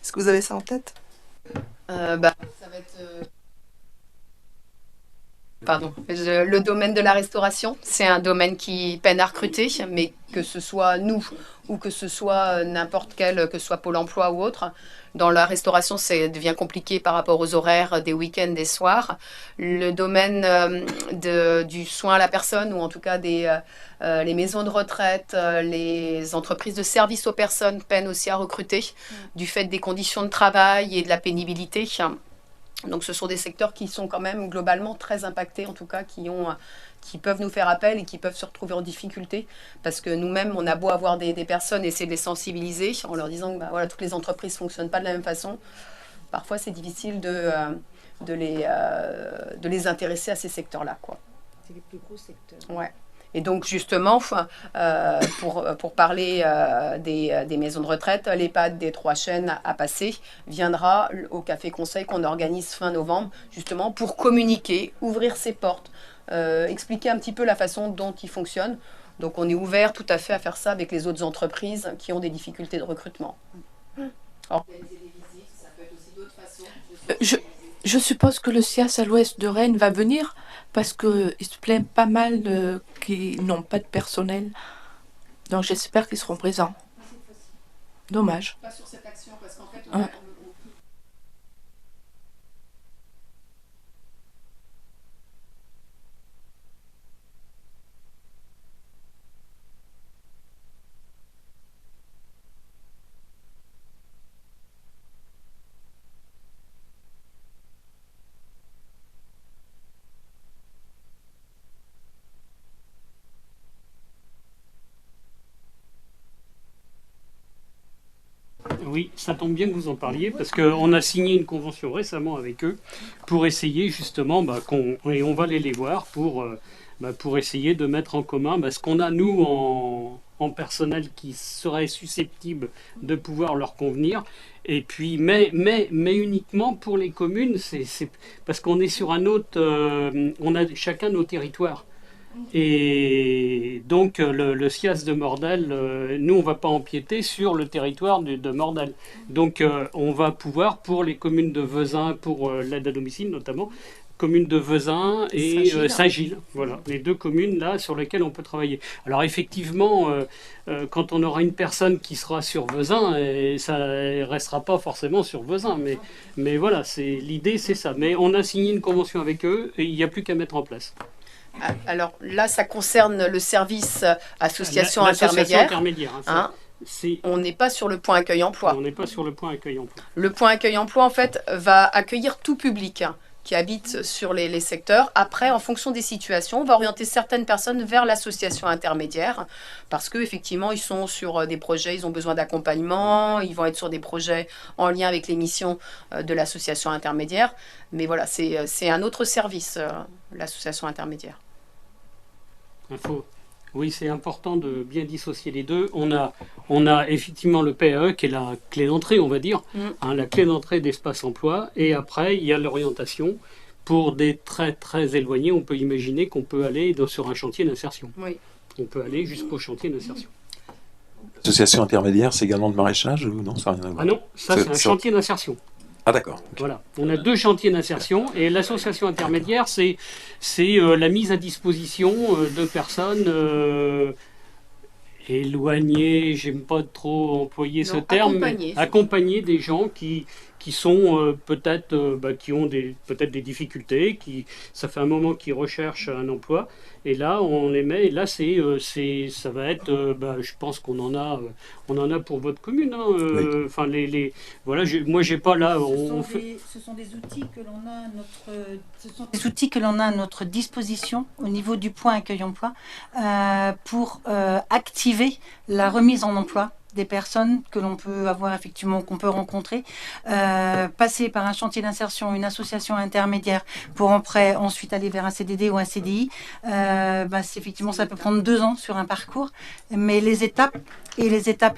Est-ce que vous avez ça en tête ? Ça va être... Pardon. Le domaine de la restauration, c'est un domaine qui peine à recruter, mais que ce soit nous ou que ce soit n'importe quel, que ce soit Pôle emploi ou autre, dans la restauration, ça devient compliqué par rapport aux horaires des week-ends, des soirs. Le domaine du soin à la personne, ou en tout cas les maisons de retraite, les entreprises de services aux personnes peinent aussi à recruter, du fait des conditions de travail et de la pénibilité. Donc ce sont des secteurs qui sont quand même globalement très impactés, en tout cas qui peuvent nous faire appel et qui peuvent se retrouver en difficulté, parce que nous-mêmes, on a beau avoir des personnes et essayer de les sensibiliser en leur disant que voilà, toutes les entreprises ne fonctionnent pas de la même façon. Parfois, c'est difficile de les intéresser à ces secteurs-là, quoi. C'est les plus gros secteurs. Ouais. Et donc justement, pour parler des maisons de retraite, l'EHPAD des Trois Chênes à Passé viendra au Café Conseil qu'on organise fin novembre, justement pour communiquer, ouvrir ses portes, expliquer un petit peu la façon dont il fonctionne. Donc on est ouvert tout à fait à faire ça avec les autres entreprises qui ont des difficultés de recrutement. Alors, je suppose que le SIAS à l'ouest de Rennes va venir parce qu'il se plaint pas mal qui n'ont pas de personnel. Donc j'espère qu'ils seront présents. Dommage. pas sur cette action, parce qu'en fait, Ouais. Oui, ça tombe bien que vous en parliez, parce qu'on a signé une convention récemment avec eux pour essayer justement, et on va aller les voir pour essayer de mettre en commun ce qu'on a nous en personnel qui serait susceptible de pouvoir leur convenir. Et puis, mais uniquement pour les communes, c'est parce qu'on est sur un autre, on a chacun nos territoires. Et donc le SIAS de Mordel, nous on ne va pas empiéter sur le territoire de Mordel. Donc on va pouvoir, pour les communes de Vezin, pour l'aide à domicile notamment, communes de Vezin et Saint-Gilles. Voilà, les deux communes là sur lesquelles on peut travailler. Alors effectivement, quand on aura une personne qui sera sur Vezin, ça ne restera pas forcément sur Vezin. Mais voilà, l'idée c'est ça. Mais on a signé une convention avec eux et il n'y a plus qu'à mettre en place. Alors là, ça concerne le service association intermédiaire. Hein, on n'est pas sur le point accueil emploi. On n'est pas sur le point accueil emploi. Le point accueil emploi, en fait, va accueillir tout public qui habite sur les secteurs. Après, en fonction des situations, on va orienter certaines personnes vers l'association intermédiaire parce qu'effectivement, ils sont sur des projets, ils ont besoin d'accompagnement, ils vont être sur des projets en lien avec les missions de l'association intermédiaire. Mais voilà, c'est un autre service, l'association intermédiaire. Oui, c'est important de bien dissocier les deux. On a effectivement le PAE qui est la clé d'entrée, on va dire, la clé d'entrée d'espace emploi. Et après, il y a l'orientation pour des très très éloignés, on peut imaginer qu'on peut aller sur un chantier d'insertion. Oui. On peut aller jusqu'au chantier d'insertion. Association intermédiaire, c'est également de maraîchage ou non, ça n'a rien à voir. Ah non, ça c'est un chantier d'insertion. Ah d'accord. Voilà, on a 2 chantiers d'insertion et l'association intermédiaire, c'est la mise à disposition de personnes éloignées, j'aime pas trop employer ce terme, accompagner des gens qui sont peut-être qui ont peut-être des difficultés, ça fait un moment qu'ils recherchent un emploi, et là on les met, et là ça va être, je pense qu'on en a pour votre commune. Hein, oui. Enfin voilà, moi j'ai pas là. Ce sont des outils que l'on a à notre disposition au niveau du point accueil emploi pour activer la remise en emploi des personnes que l'on peut avoir effectivement, qu'on peut rencontrer, passer par un chantier d'insertion, une association intermédiaire pour ensuite aller vers un CDD ou un CDI. Effectivement, ça peut prendre 2 ans sur un parcours, mais les étapes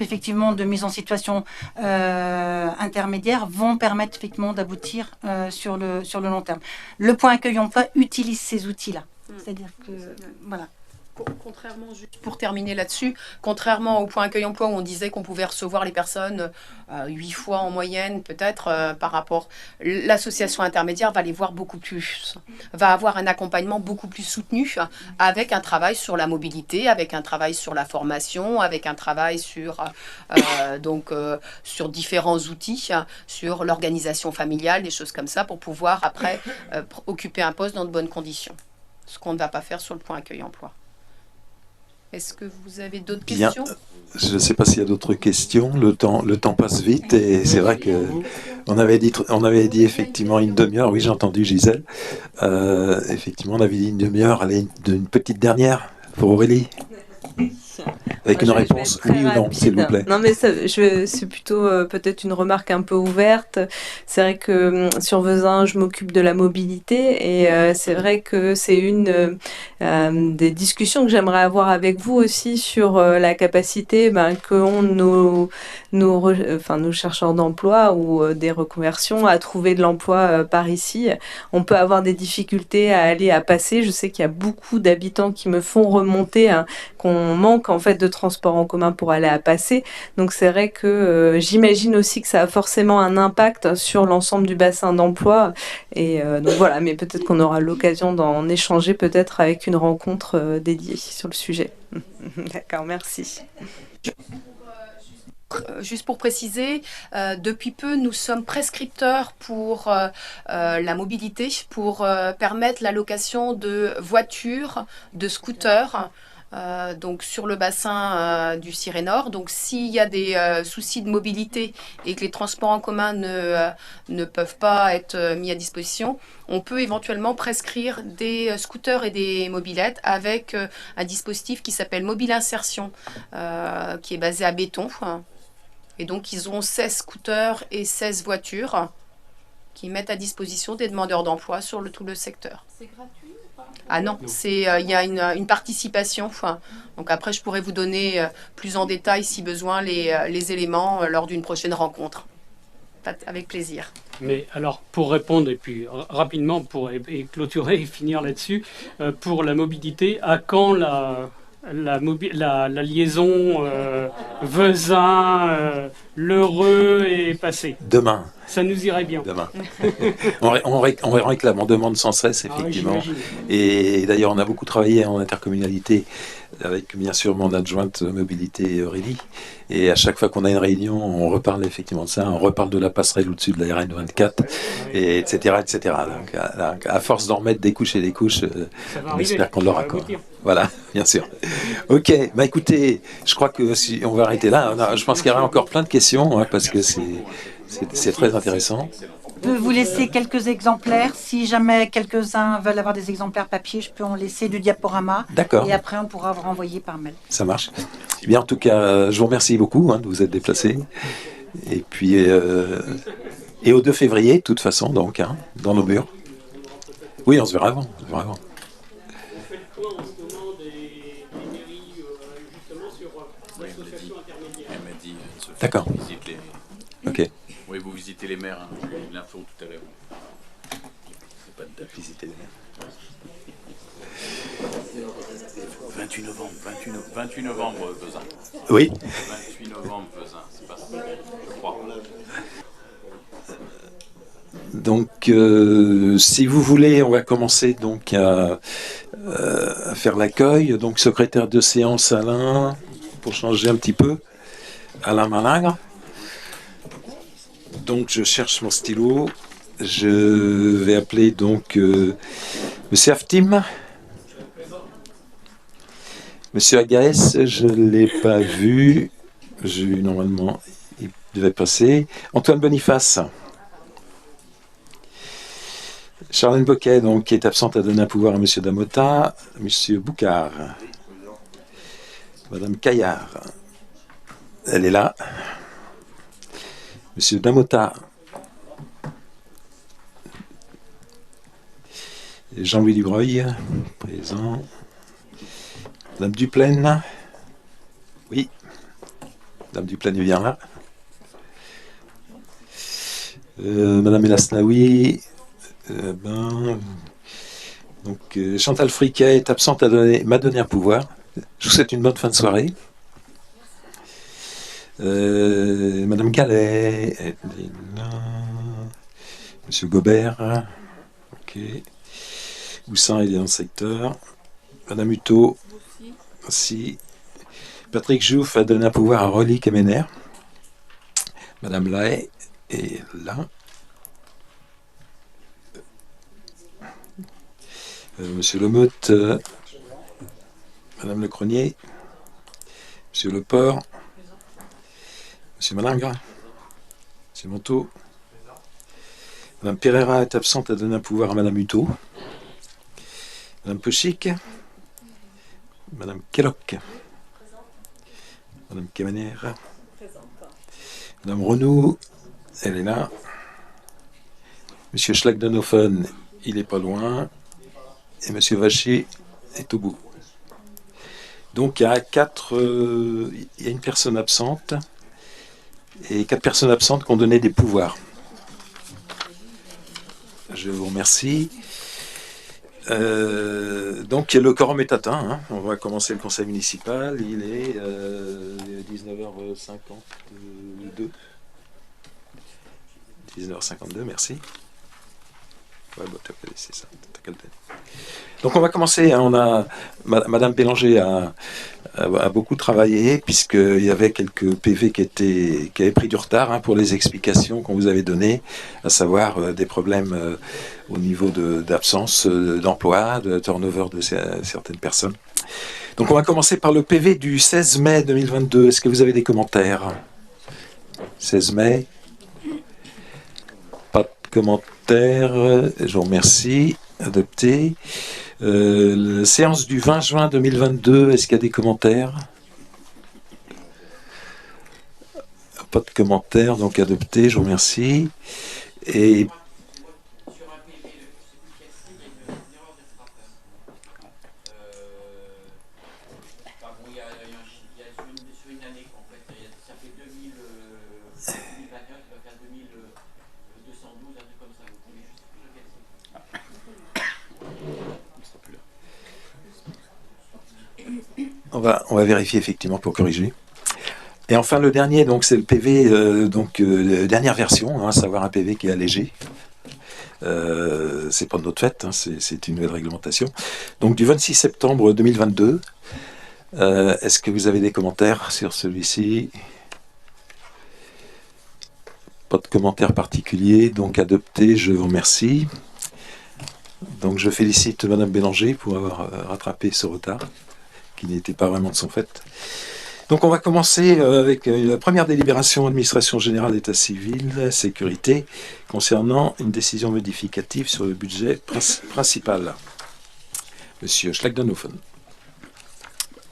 effectivement de mise en situation intermédiaire vont permettre effectivement d'aboutir sur le long terme. Le point accueil emploi utilise ces outils-là. C'est-à-dire que voilà. Contrairement, juste pour terminer là-dessus, contrairement au point accueil emploi où on disait qu'on pouvait recevoir les personnes 8 fois en moyenne, peut-être par rapport, l'association intermédiaire va les voir beaucoup plus, va avoir un accompagnement beaucoup plus soutenu, avec un travail sur la mobilité, avec un travail sur la formation, avec un travail sur différents outils, sur l'organisation familiale, des choses comme ça, pour pouvoir après occuper un poste dans de bonnes conditions. Ce qu'on ne va pas faire sur le point accueil emploi. Est-ce que vous avez d'autres questions ? Je ne sais pas s'il y a d'autres questions. Le temps passe vite et c'est vrai que on avait dit effectivement une demi-heure. Oui, j'ai entendu Gisèle. Effectivement, on avait dit une demi-heure. Allez, une petite dernière pour Aurélie. Avec une réponse oui ou non, s'il vous plaît. Non, mais c'est plutôt peut-être une remarque un peu ouverte. C'est vrai que sur Vezins, je m'occupe de la mobilité et c'est vrai que c'est une des discussions que j'aimerais avoir avec vous aussi sur la capacité qu'ont nos chercheurs d'emploi ou des reconversions à trouver de l'emploi par ici. On peut avoir des difficultés à aller à passer. Je sais qu'il y a beaucoup d'habitants qui me font remonter qu'on manque en fait de transport en commun pour aller à passer. Donc c'est vrai que j'imagine aussi que ça a forcément un impact sur l'ensemble du bassin d'emploi. Et donc voilà, mais peut-être qu'on aura l'occasion d'en échanger peut-être avec une rencontre dédiée sur le sujet. D'accord, merci. Juste pour préciser, depuis peu, nous sommes prescripteurs pour la mobilité, pour permettre la location de voitures, de scooters, donc sur le bassin du Ciré Nord. Donc s'il y a des soucis de mobilité et que les transports en commun ne peuvent pas être mis à disposition, on peut éventuellement prescrire des scooters et des mobylettes avec un dispositif qui s'appelle Mobile Insertion, qui est basé à Béton. Et donc ils ont 16 scooters et 16 voitures qui mettent à disposition des demandeurs d'emploi sur tout le secteur. C'est gratuit ? Ah non, il y a une participation. Donc après, je pourrais vous donner plus en détail, si besoin, les éléments lors d'une prochaine rencontre. Avec plaisir. Mais alors, pour répondre, et puis rapidement, et clôturer et finir là-dessus, pour la mobilité, à quand la liaison Vezins, L'Heureux est passée? Demain. Ça nous irait bien. Demain. on réclame, on demande sans cesse, effectivement. Et d'ailleurs, on a beaucoup travaillé en intercommunalité avec, bien sûr, mon adjointe mobilité Aurélie. Et à chaque fois qu'on a une réunion, on reparle effectivement de ça. On reparle de la passerelle au-dessus de la RN24, et etc., etc. Donc, à force d'en remettre des couches et des couches, on espère qu'on l'aura. Voilà, bien sûr. Ok, écoutez, je crois que si on va arrêter là. Je pense qu'il y aura encore plein de questions, parce que c'est très intéressant. Je peux vous laisser quelques exemplaires. Si jamais quelques-uns veulent avoir des exemplaires papier, je peux en laisser du diaporama. D'accord. Et après, on pourra vous renvoyer par mail. Ça marche. Eh bien, en tout cas, je vous remercie beaucoup de vous être déplacés. Et puis, et au 2 février, de toute façon, donc, dans nos murs. Oui, on se verra avant. On fait le point en ce moment des mairies, justement, sur l'association intermédiaire. Elle m'a dit, Sophie, d'accord. Ok. Ok. Oui, vous visitez les maires, j'ai eu l'info tout à l'heure. pas de visiter les maires. 28 novembre, 28 novembre, Vezin. Oui. 28 novembre, Vezin, c'est pas ça, je crois. Donc, si vous voulez, on va commencer donc à faire l'accueil. Donc, secrétaire de séance, Alain, pour changer un petit peu. Alain Malingre. Donc, je cherche mon stylo. Je vais appeler donc Monsieur Aftim. Monsieur Agaès, je ne l'ai pas vu. Normalement, il devait passer. Antoine Boniface. Charlène Boquet, donc, qui est absente, a donné un pouvoir à Monsieur Damota. Monsieur Boucard. Madame Caillard. Elle est là. Monsieur Damota. Jean-Louis Dubreuil, présent. Madame Duplaine. Oui. Madame Duplaine est bien là. Madame Elasnaoui. Donc, Chantal Friquet est absente, m'a donné un pouvoir. Je vous souhaite une bonne fin de soirée. Madame Gallet. Elle est là. Monsieur Gobert. Ok. Houssin, il est dans le secteur. Madame Hutto. Aussi. Patrick Jouff a donné un pouvoir à Rolly Kemener. Madame Lahaye est là. Monsieur Lemeute. Madame Lecronier. Monsieur Leport. Monsieur Malingre. Monsieur Monteau. Madame Pereira est absente, a donné un pouvoir à Madame Hutto. Madame Pochic. Madame Kelloc. Madame Kemener. Madame Renaud, elle est là. Monsieur Schlagdenhofen, il est pas loin. Et Monsieur Vacher est au bout. Donc il y a une personne absente et 4 personnes absentes qui ont donné des pouvoirs. Je vous remercie. Donc le quorum est atteint. Hein. On va commencer le conseil municipal. Il est 19h52. 19h52, merci. Ouais, bah, c'est ça. Donc on va commencer. Hein. On a Madame Bélanger a beaucoup travaillé puisqu'il y avait quelques PV qui avaient pris du retard pour les explications qu'on vous avait données, à savoir des problèmes au niveau d'absence d'emploi, de turnover de certaines personnes. Donc on va commencer par le PV du 16 mai 2022. Est-ce que vous avez des commentaires? 16 mai. Pas de commentaires. Je vous remercie. Adopté. La séance du 20 juin 2022, est-ce qu'il y a des commentaires? Pas de commentaires, donc adopté, je vous remercie. Et on va vérifier effectivement pour corriger. Et enfin le dernier, donc c'est le PV, dernière version, à savoir un PV qui est allégé. C'est pas de notre fait, c'est une nouvelle réglementation. Donc du 26 septembre 2022, est-ce que vous avez des commentaires sur celui-ci? Pas de commentaires particuliers, donc adopté, je vous remercie. Donc je félicite Madame Bélanger pour avoir rattrapé ce retard, qui n'était pas vraiment de son fait. Donc on va commencer avec la première délibération administration générale état civil, sécurité, concernant une décision modificative sur le budget principal. Monsieur Schlagdenhofen.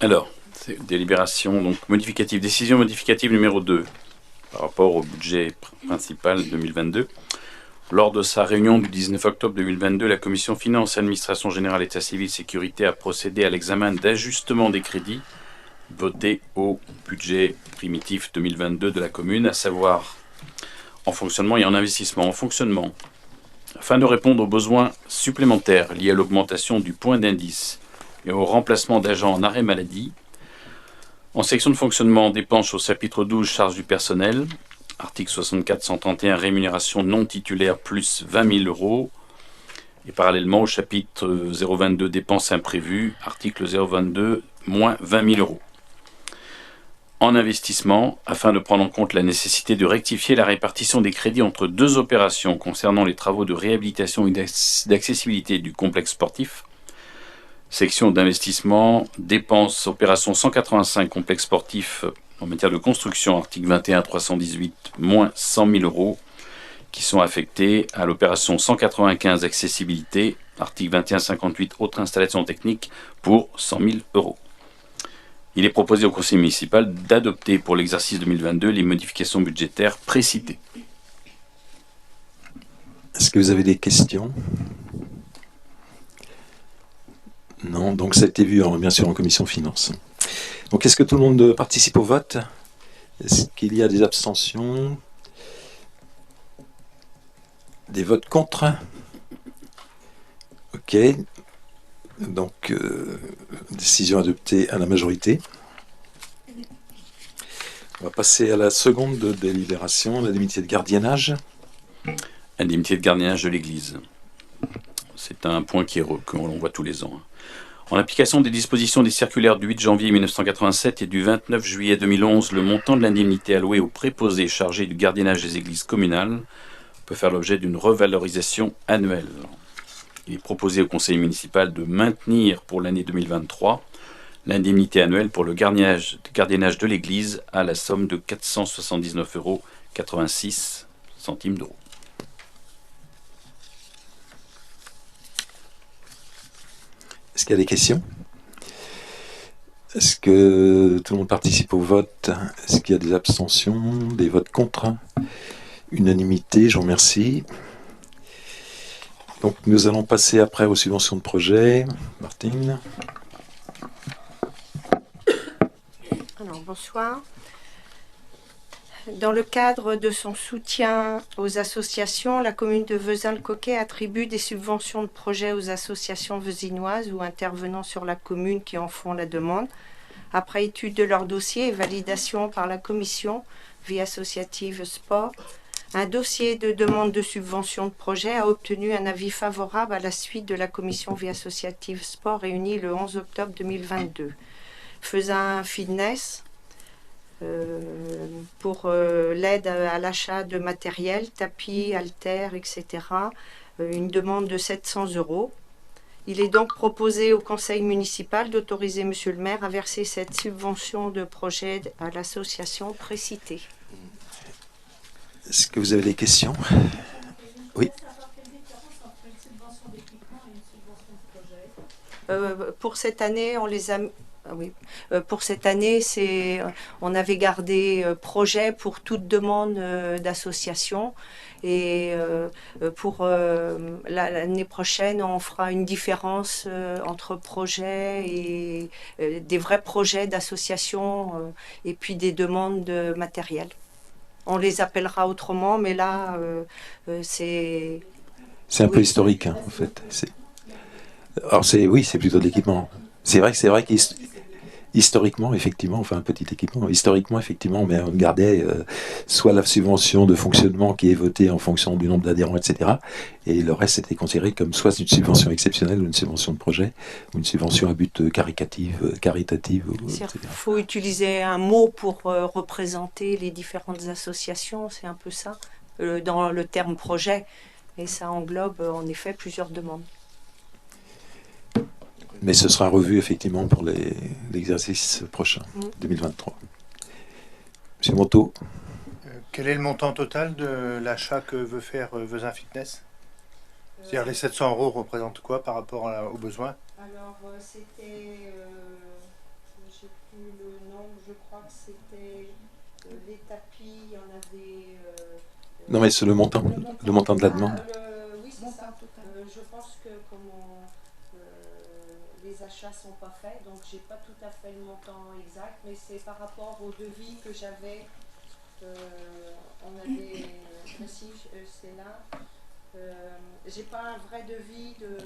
Alors, c'est délibération donc modificative, décision modificative numéro 2 par rapport au budget principal 2022. Lors de sa réunion du 19 octobre 2022, la commission Finances, Administration Générale, État Civil, Sécurité a procédé à l'examen d'ajustement des crédits votés au budget primitif 2022 de la commune, à savoir en fonctionnement et en investissement. En fonctionnement, Afin de répondre aux besoins supplémentaires liés à l'augmentation du point d'indice et au remplacement d'agents en arrêt maladie, en section de fonctionnement, dépenses au chapitre 12, charges du personnel, article 64-131, rémunération non titulaire plus 20 000 euros, et parallèlement au chapitre 022, dépenses imprévues, article 022, moins 20 000 euros. En investissement, afin de prendre en compte la nécessité de rectifier la répartition des crédits entre deux opérations concernant les travaux de réhabilitation et d'accessibilité du complexe sportif, section d'investissement, dépenses, opération 185, complexe sportif en matière de construction, article 21 318, moins 100 000 euros, qui sont affectés à l'opération 195, accessibilité, article 21 58, autres installations techniques, pour 100 000 euros. Il est proposé au conseil municipal d'adopter pour l'exercice 2022 les modifications budgétaires précitées. Est-ce que vous avez des questions? Non, donc ça a été vu bien sûr en commission finance. Donc est-ce que tout le monde participe au vote? Est-ce qu'il y a des abstentions? Des votes contre? Ok. Donc, décision adoptée à la majorité. On va passer à la seconde délibération, l'indemnité de gardiennage. Indemnité de gardiennage de l'Église. C'est un point qu'on voit tous les ans. En application des dispositions des circulaires du 8 janvier 1987 et du 29 juillet 2011, le montant de l'indemnité allouée aux préposés chargés du gardiennage des églises communales peut faire l'objet d'une revalorisation annuelle. Il est proposé au conseil municipal de maintenir pour l'année 2023 l'indemnité annuelle pour le gardiennage de l'église à la somme de 479,86 €. Est-ce qu'il y a des questions? Est-ce que tout le monde participe au vote? Est-ce qu'il y a des abstentions, des votes contre? Unanimité, je vous remercie. Donc nous allons passer après aux subventions de projet. Martine. Alors, bonsoir. Dans le cadre de son soutien aux associations, la commune de Vezin-le-Coquet attribue des subventions de projet aux associations vezinoises ou intervenant sur la commune qui en font la demande. Après étude de leur dossier et validation par la commission vie associative sport, un dossier de demande de subvention de projet a obtenu un avis favorable à la suite de la commission vie associative sport réunie le 11 octobre 2022. Vezin Fitness, pour l'aide à l'achat de matériel, tapis, haltères, etc. Une demande de 700 €. Il est donc proposé au conseil municipal d'autoriser monsieur le maire à verser cette subvention de projet à l'association précitée. Est-ce que vous avez des questions? Oui. Pour cette année, on les a... Oui. Pour cette année, on avait gardé projet pour toute demande d'association. Et pour l'année prochaine, on fera une différence entre projets et des vrais projets d'association et puis des demandes de matériel. On les appellera autrement, mais là, c'est... C'est un peu historique, hein, en fait. Alors oui, c'est plutôt de l'équipement. C'est vrai qu'historiquement, effectivement, enfin un petit équipement, historiquement, effectivement, mais on gardait soit la subvention de fonctionnement qui est votée en fonction du nombre d'adhérents, etc. Et le reste était considéré comme soit une subvention exceptionnelle ou une subvention de projet, ou une subvention à but caritative. Il faut utiliser un mot pour représenter les différentes associations, c'est un peu ça, dans le terme projet. Et ça englobe en effet plusieurs demandes. Mais ce sera revu effectivement pour l'exercice prochain, 2023. Monsieur Monteau. Quel est le montant total de l'achat que veut faire Vezin Fitness? C'est-à-dire les 700 € représentent quoi par rapport aux besoins? Alors c'était, je sais plus le nombre, je crois que c'était les tapis, il y en avait... non mais c'est le montant de la demande. Oui, c'est ça. Je pense que les achats sont pas faits, donc j'ai pas tout à fait le montant exact, mais c'est par rapport au devis que j'avais. On avait, c'est là, J'ai pas un vrai devis de...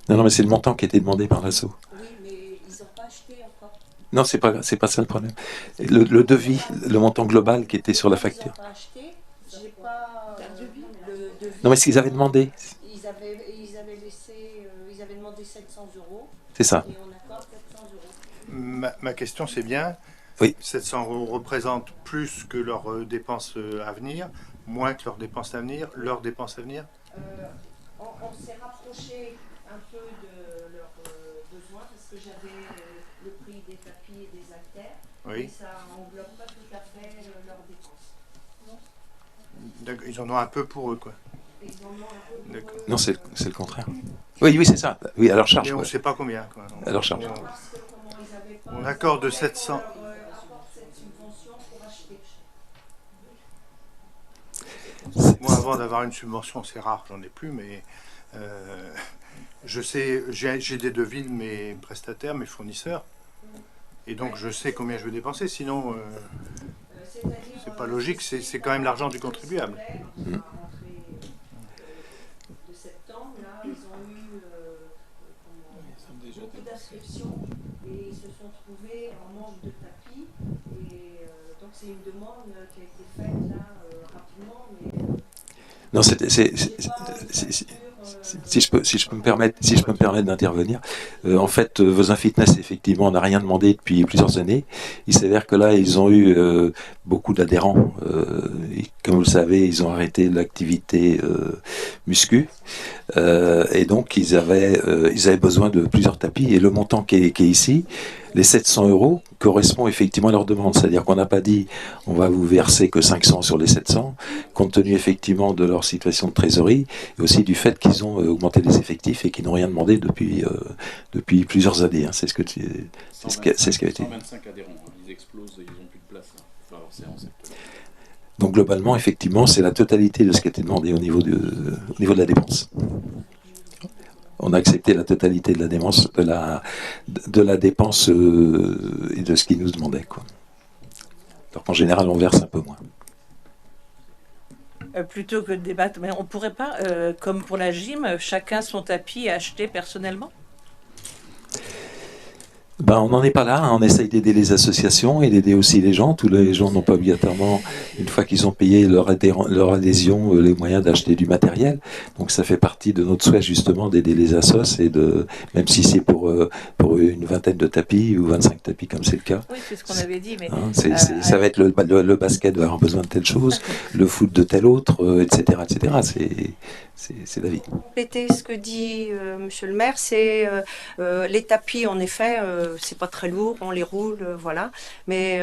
Non, non, mais c'est le montant qui a été demandé par l'ASSO. Oui, mais ils n'ont pas acheté encore. Non, c'est pas ça le problème. Le devis, le montant global qui était sur la facture. Ils n'ont pas acheté, j'ai pas le devis. Non, mais ce qu'ils avaient demandé, Ils avaient laissé, ils avaient demandé 700 €. c'est ça. Et on accorde 700 €. Ma question, c'est bien. Oui. 700 € représentent plus que leurs dépenses à venir, moins que leurs dépenses à venir, leurs dépenses à venir. On s'est rapproché un peu de leurs besoins parce que j'avais le prix des tapis et des haltères. Oui. Et ça englobe pas tout à fait leurs dépenses. D'accord, ils en ont un peu pour eux, quoi. Ils en ont un peu pour D'accord. eux. Non, c'est le contraire. Oui, oui, c'est ça. Oui, à leur charge. Mais on ne quoi. sait pas combien, quoi. À leur charge. On accorde 700. Moi, avant d'avoir une subvention, c'est rare, j'en ai plus, mais je sais, j'ai des devis de mes prestataires, mes fournisseurs, et donc je sais combien je vais dépenser. Sinon, c'est pas logique. C'est quand même l'argent du contribuable. Mmh. De septembre, là, ils ont eu beaucoup d'inscriptions et ils se sont trouvés en manque de tapis. Et donc c'est une demande qui a été faite là rapidement, mais Non, si je peux me permettre d'intervenir, en fait, Vezin Fitness, effectivement, n'a rien demandé depuis plusieurs années. Il s'avère que là, ils ont eu beaucoup d'adhérents. Comme vous le savez, ils ont arrêté l'activité muscu. Et donc, ils avaient besoin de plusieurs tapis. Et le montant qui est ici, les 700 € correspond effectivement à leur demande. C'est-à-dire qu'on n'a pas dit on va vous verser que 500 sur les 700, compte tenu effectivement de leur situation de trésorerie et aussi du fait qu'ils ont augmenté les effectifs et qu'ils n'ont rien demandé depuis plusieurs années. Hein. C'est ce qui a été. 125 adhérents, ils explosent, ils n'ont plus de place. Là. Il faut avoir séance. Donc globalement, effectivement, c'est la totalité de ce qui a été demandé au niveau de la dépense. On a accepté la totalité de la dépense, de la dépense et de ce qu'ils nous demandaient, quoi. Donc en général, on verse un peu moins. Plutôt que de débattre, mais on pourrait pas, comme pour la gym, chacun son tapis acheté personnellement? Ben, on n'en est pas là, hein. On essaye d'aider les associations et d'aider aussi les gens. Tous les gens n'ont pas obligatoirement, une fois qu'ils ont payé leur adhésion, les moyens d'acheter du matériel. Donc ça fait partie de notre souhait justement d'aider les assos et même si c'est pour une vingtaine de tapis ou 25 tapis comme c'est le cas. Oui, c'est ce qu'on avait dit. Mais hein, ça va être le basket va avoir besoin de telle chose, le foot de telle autre, etc., etc. C'est la vie. Compléter ce que dit Monsieur le maire, c'est les tapis, en effet, c'est pas très lourd, on les roule, voilà. Mais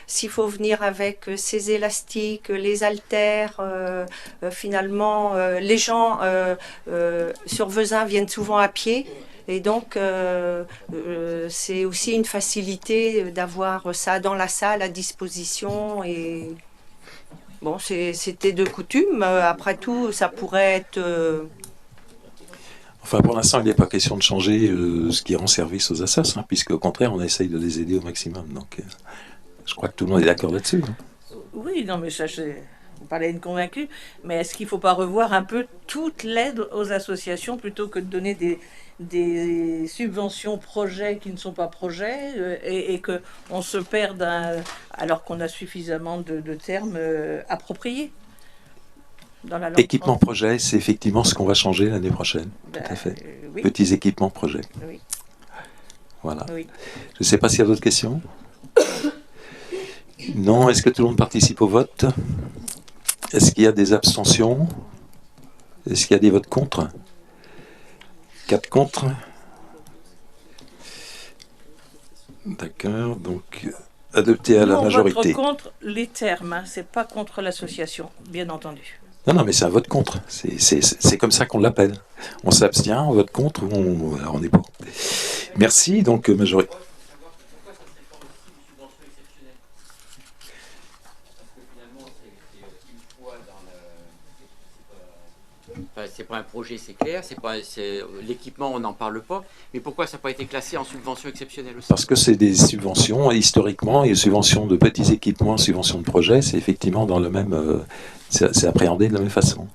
s'il faut venir avec ces élastiques, les haltères, finalement, les gens sur Vezin viennent souvent à pied. Et donc, c'est aussi une facilité d'avoir ça dans la salle à disposition et... Bon, c'était de coutume. Après tout, ça pourrait être... Enfin, pour l'instant, il n'est pas question de changer ce qui rend service aux assos, hein, puisque au contraire, on essaye de les aider au maximum. Donc, je crois que tout le monde est d'accord là-dessus. Hein. Oui, non, mais ça, vous parlez à une convaincue. Mais est-ce qu'il ne faut pas revoir un peu toute l'aide aux associations plutôt que de donner des subventions projets qui ne sont pas projets et qu'on se perde alors qu'on a suffisamment de termes appropriés dans la langue. Équipement projet, c'est effectivement ce qu'on va changer l'année prochaine. Tout à fait. Oui. Petits équipements projets. Oui. Voilà. Oui. Je ne sais pas s'il y a d'autres questions. Non, est-ce que tout le monde participe au vote? Est-ce qu'il y a des abstentions? Est-ce qu'il y a des votes contre? 4 contre. D'accord, donc adopté à la majorité. On vote contre les termes, hein, c'est pas contre l'association, bien entendu. Non, mais c'est un vote contre. C'est comme ça qu'on l'appelle. On s'abstient, on vote contre, on est pour. Merci, donc majorité. C'est pas un projet, c'est clair. L'équipement, on n'en parle pas. Mais pourquoi ça n'a pas été classé en subvention exceptionnelle aussi? Parce que c'est des subventions, historiquement, et subventions de petits équipements, subventions de projets, c'est effectivement dans le même... c'est appréhendé de la même façon.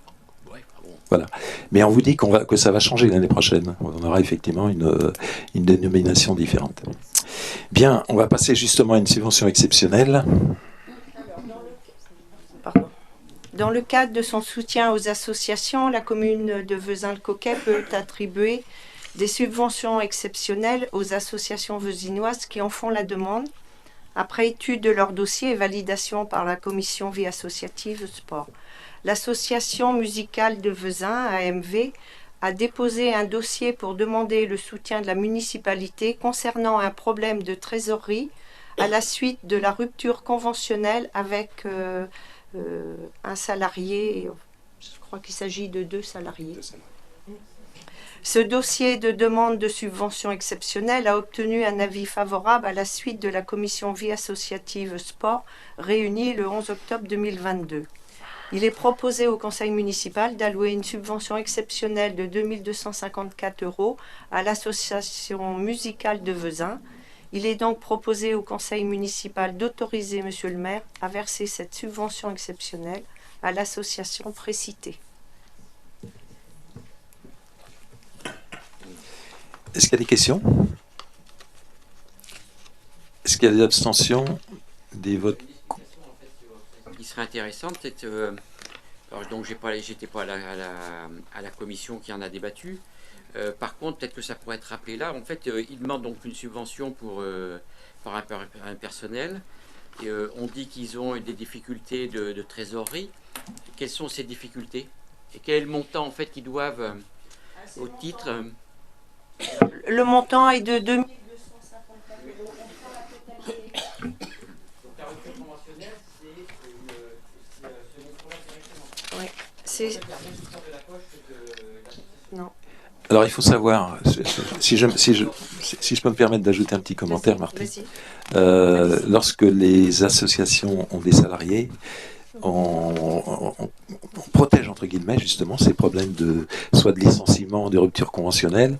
Ouais, bon. Voilà. Mais on vous dit que ça va changer l'année prochaine. On aura effectivement une dénomination différente. Bien, on va passer justement à une subvention exceptionnelle. Dans le cadre de son soutien aux associations, la commune de Vezin-le-Coquet peut attribuer des subventions exceptionnelles aux associations vezinoises qui en font la demande, après étude de leur dossier et validation par la commission vie associative sport. L'association musicale de Vezin, AMV, a déposé un dossier pour demander le soutien de la municipalité concernant un problème de trésorerie à la suite de la rupture conventionnelle avec un salarié, je crois qu'il s'agit de 2 salariés. Ce dossier de demande de subvention exceptionnelle a obtenu un avis favorable à la suite de la commission vie associative sport réunie le 11 octobre 2022. Il est proposé au conseil municipal d'allouer une subvention exceptionnelle de 2254 € à l'association musicale de Vezin. Il est donc proposé au conseil municipal d'autoriser monsieur le maire à verser cette subvention exceptionnelle à l'association précitée. Est-ce qu'il y a des questions? Est-ce qu'il y a des abstentions? Des votes? Qui serait intéressante, peut-être. Alors donc j'étais pas à la commission qui en a débattu. Par contre, peut-être que ça pourrait être rappelé là. En fait, ils demandent donc une subvention par un personnel. Et, on dit qu'ils ont des difficultés de trésorerie. Quelles sont ces difficultés? Et quel est le montant en fait qu'ils doivent au titre? Le montant est de 2254 €. Oui, c'est... Non. Alors il faut savoir, si je peux me permettre d'ajouter un petit commentaire, Martine, lorsque les associations ont des salariés, on protège entre guillemets justement ces problèmes soit de licenciement, de rupture conventionnelle,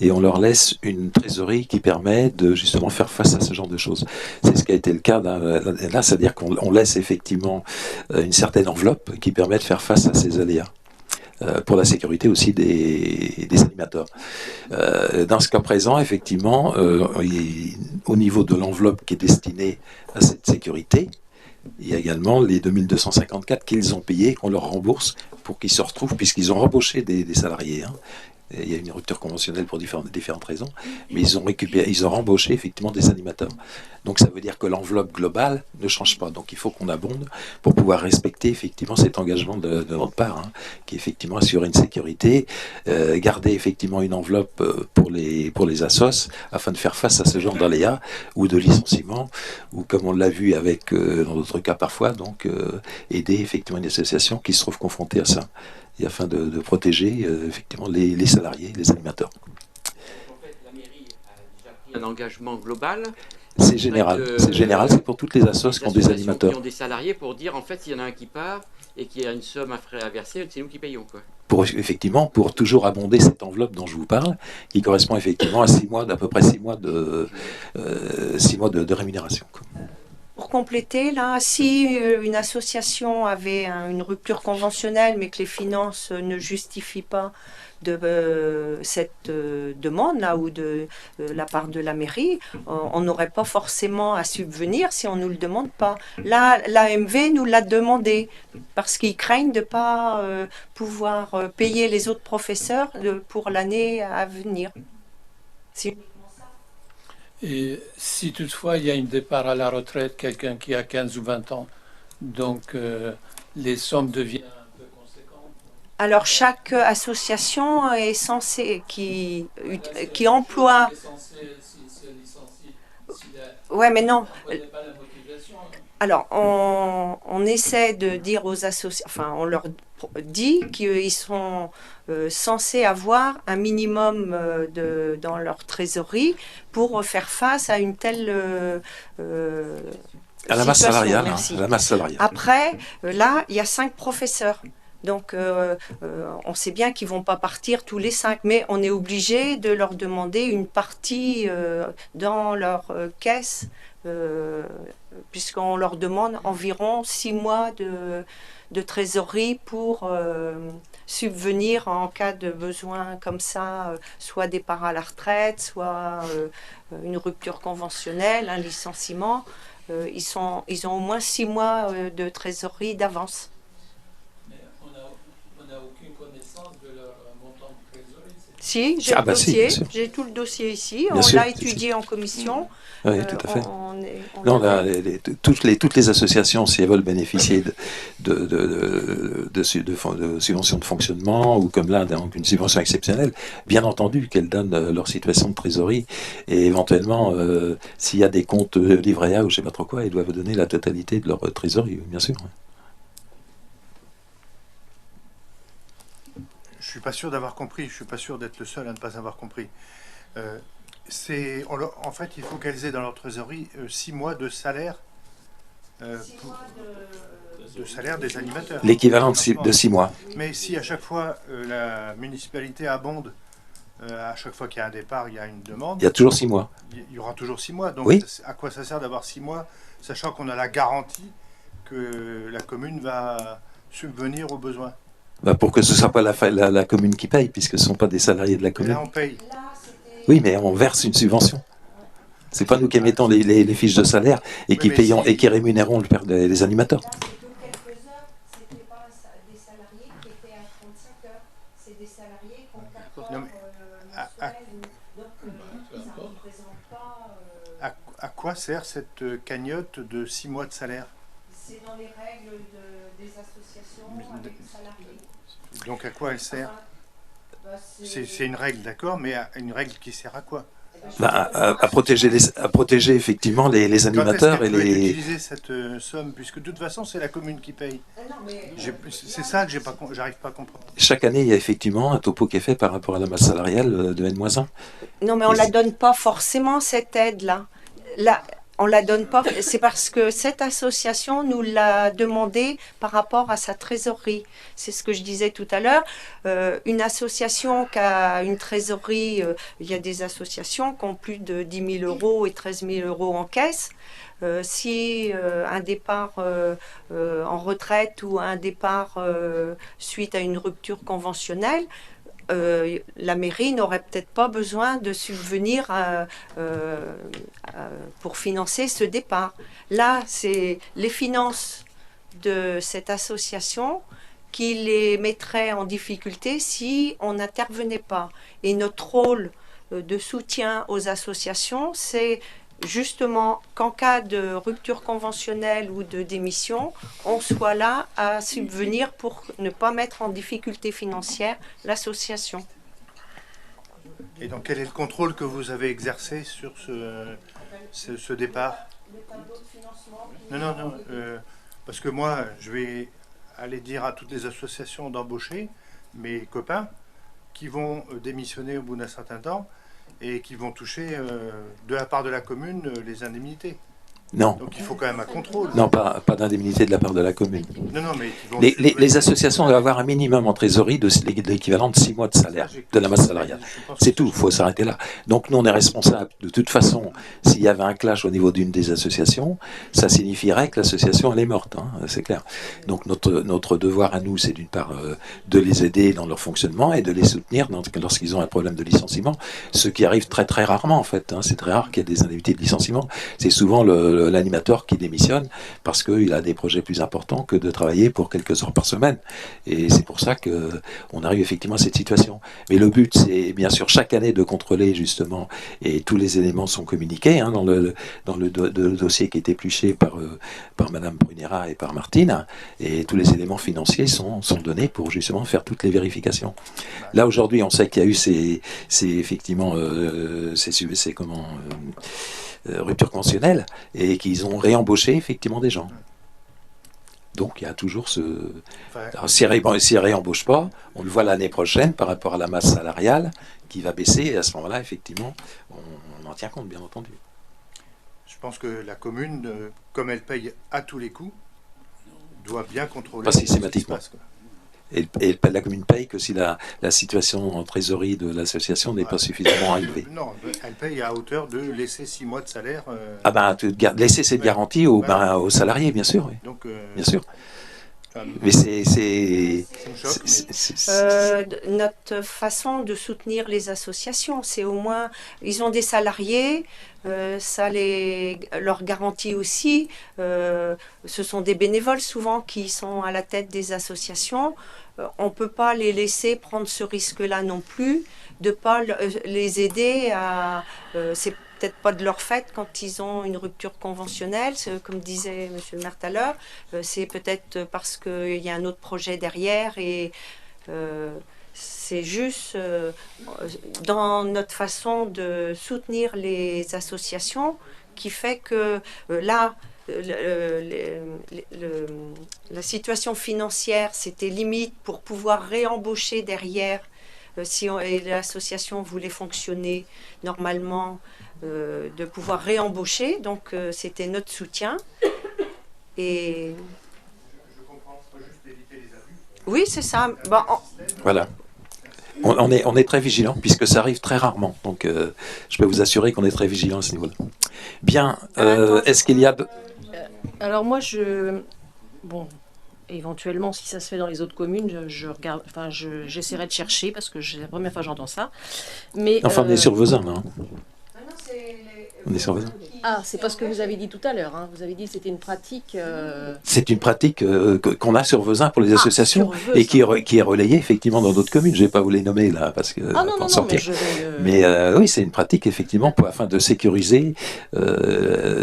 et on leur laisse une trésorerie qui permet de justement faire face à ce genre de choses. C'est ce qui a été le cas là, c'est-à-dire qu'on laisse effectivement une certaine enveloppe qui permet de faire face à ces aléas. Pour la sécurité aussi des animateurs. Dans ce cas présent, effectivement, au niveau de l'enveloppe qui est destinée à cette sécurité, il y a également les 2254 qu'ils ont payés, qu'on leur rembourse pour qu'ils se retrouvent, puisqu'ils ont embauché des salariés. Hein. Il y a une rupture conventionnelle pour différentes raisons, mais ils ont rembauché effectivement des animateurs. Donc ça veut dire que l'enveloppe globale ne change pas. Donc il faut qu'on abonde pour pouvoir respecter effectivement cet engagement de notre part, hein, qui est effectivement assurer une sécurité, garder effectivement une enveloppe pour les assos afin de faire face à ce genre d'aléas ou de licenciement, ou comme on l'a vu avec dans d'autres cas parfois, donc aider effectivement une association qui se trouve confrontée à ça, et afin de protéger effectivement les salariés, les animateurs. En fait, la mairie a déjà pris un engagement global. C'est général, c'est pour toutes les assos qui ont des animateurs. Qui ont des salariés pour dire en fait s'il y en a un qui part et qu'il y a une somme à verser, c'est nous qui payons quoi. Pour toujours abonder cette enveloppe dont je vous parle, qui correspond effectivement à 6 mois, d'à peu près 6 mois de rémunération, quoi. Pour compléter, là, si une association avait une rupture conventionnelle, mais que les finances ne justifient pas de cette demande-là ou de la part de la mairie, on n'aurait pas forcément à subvenir si on ne nous le demande pas. Là, l'AMV nous l'a demandé parce qu'ils craignent de ne pas pouvoir payer les autres professeurs pour l'année à venir. Et si toutefois il y a un départ à la retraite, quelqu'un qui a 15 ou 20 ans, donc les sommes deviennent un peu conséquentes. Alors chaque association est censée, qui emploie... Ouais, mais non. Alors on essaie de dire aux associations, enfin on leur dit qu'ils sont censés avoir un minimum dans leur trésorerie pour faire face à une telle à la masse salariale. Après, là, il y a 5 professeurs. Donc, on sait bien qu'ils ne vont pas partir tous les 5, mais on est obligé de leur demander une partie dans leur caisse puisqu'on leur demande environ 6 mois de trésorerie pour subvenir en cas de besoin comme ça, soit départ à la retraite, soit une rupture conventionnelle, un licenciement. Ils ont au moins 6 mois de trésorerie d'avance. On n'a aucune connaissance de leur montant de trésorerie. Si, j'ai le dossier, j'ai tout le dossier ici. On l'a étudié en commission. Oui, tout à fait. Non, là, toutes les associations, si elles veulent bénéficier de subventions de fonctionnement, ou comme là, donc une subvention exceptionnelle, bien entendu qu'elles donnent leur situation de trésorerie, et éventuellement, s'il y a des comptes livrés A ou je ne sais pas trop quoi, ils doivent donner la totalité de leur trésorerie, bien sûr. Je suis pas sûr d'avoir compris, je suis pas sûr d'être le seul à ne pas avoir compris. En fait, il faut qu'elles aient dans leur trésorerie 6 mois de salaire, de salaire des animateurs. L'équivalent de 6 mois. Mais si à chaque fois la municipalité abonde, à chaque fois qu'il y a un départ, il y a une demande. Il y a toujours 6 mois. Il y aura toujours 6 mois. Donc oui. À quoi ça sert d'avoir 6 mois, sachant qu'on a la garantie que la commune va subvenir aux besoins? Pour que ce ne soit pas la commune qui paye, puisque ce ne sont pas des salariés de la commune. Et là, on paye. Oui, mais on verse une subvention. C'est pas nous qui émettons les fiches de salaire et qui payons et qui rémunérons les animateurs. À quoi sert cette cagnotte de 6 mois de salaire? C'est dans les règles des associations avec salariés. Donc à quoi elle sert? C'est une règle, d'accord, mais une règle qui sert à quoi? À protéger effectivement les animateurs et les. Utiliser cette somme, puisque de toute façon c'est la commune qui paye. C'est ça que j'arrive pas à comprendre. Chaque année, il y a effectivement un topo qui est fait par rapport à la masse salariale de N-1. Non, mais on la donne pas forcément cette aide-là. On la donne pas, c'est parce que cette association nous l'a demandé par rapport à sa trésorerie. C'est ce que je disais tout à l'heure. Une association qui a une trésorerie, il y a des associations qui ont plus de 10 000 euros et 13 000 euros en caisse. Si un départ en retraite ou un départ suite à une rupture conventionnelle, la mairie n'aurait peut-être pas besoin de subvenir pour financer ce départ. Là, c'est les finances de cette association qui les mettrait en difficulté si on n'intervenait pas. Et notre rôle de soutien aux associations, c'est justement qu'en cas de rupture conventionnelle ou de démission, on soit là à subvenir pour ne pas mettre en difficulté financière l'association. Et donc quel est le contrôle que vous avez exercé sur ce départ? Non, parce que moi, je vais aller dire à toutes les associations d'embaucher mes copains qui vont démissionner au bout d'un certain temps et qui vont toucher de la part de la commune les indemnités. Non. Donc il faut quand même un contrôle. Non, pas d'indemnité de la part de la commune. Non, mais les associations doivent avoir un minimum en trésorerie de l'équivalent de 6 mois de salaire, de la masse salariale. C'est tout, il faut s'arrêter là. Donc nous, on est responsable. De toute façon, s'il y avait un clash au niveau d'une des associations, ça signifierait que l'association, elle est morte, hein, c'est clair. Donc notre devoir à nous, c'est d'une part de les aider dans leur fonctionnement et de les soutenir lorsqu'ils ont un problème de licenciement, ce qui arrive très très rarement en fait. Hein. C'est très rare qu'il y ait des indemnités de licenciement. C'est souvent l'animateur qui démissionne parce qu'il a des projets plus importants que de travailler pour quelques heures par semaine. Et c'est pour ça qu'on arrive effectivement à cette situation. Mais le but, c'est bien sûr chaque année de contrôler justement, et tous les éléments sont communiqués hein, dans le dossier qui est épluché par Madame Brunera et par Martine, et tous les éléments financiers sont donnés pour justement faire toutes les vérifications. Là aujourd'hui, on sait qu'il y a eu rupture conventionnelle et qu'ils ont réembauché effectivement des gens. Donc il y a toujours Alors, si elle ne réembauche pas, on le voit l'année prochaine par rapport à la masse salariale qui va baisser, et à ce moment-là, effectivement, on en tient compte, bien entendu. Je pense que la commune, comme elle paye à tous les coups, doit bien contrôler. Pas systématiquement. Et la commune paye que si la situation en trésorerie de l'association n'est pas suffisamment élevée. Non, elle paye à hauteur de laisser 6 mois de salaire. Ah ben, laisser cette garantie aux salariés, bien sûr. Oui. Donc, bien sûr. Mais notre façon de soutenir les associations, c'est au moins, ils ont des salariés, ça leur garantit aussi, ce sont des bénévoles souvent qui sont à la tête des associations, on ne peut pas les laisser prendre ce risque-là non plus, de ne pas les aider à... c'est peut-être pas de leur fait quand ils ont une rupture conventionnelle, comme disait M. le maire tout à l'heure, c'est peut-être parce qu'il y a un autre projet derrière et c'est juste dans notre façon de soutenir les associations qui fait que là, la situation financière, c'était limite pour pouvoir réembaucher derrière si l'association voulait fonctionner normalement, de pouvoir réembaucher, donc c'était notre soutien. Et je comprends, c'est pas juste d'éviter les abus. Oui, c'est ça. Voilà. On est très vigilant puisque ça arrive très rarement. Donc, je peux vous assurer qu'on est très vigilant à ce niveau-là. Bien. Est-ce qu'il y a... Alors moi, bon, éventuellement, si ça se fait dans les autres communes, je regarde, enfin, j'essaierai de chercher parce que c'est la première fois que j'entends ça. Mais enfin, on est sur Vezin, là. On est sur Vezin. Ah, c'est pas ce que vous avez dit tout à l'heure. Hein. Vous avez dit que c'était une pratique. C'est une pratique qu'on a sur Vezin pour les associations et qui est relayée effectivement dans d'autres communes. Je vais pas vous les nommer là parce que non, sortir. Mais oui, c'est une pratique effectivement afin de sécuriser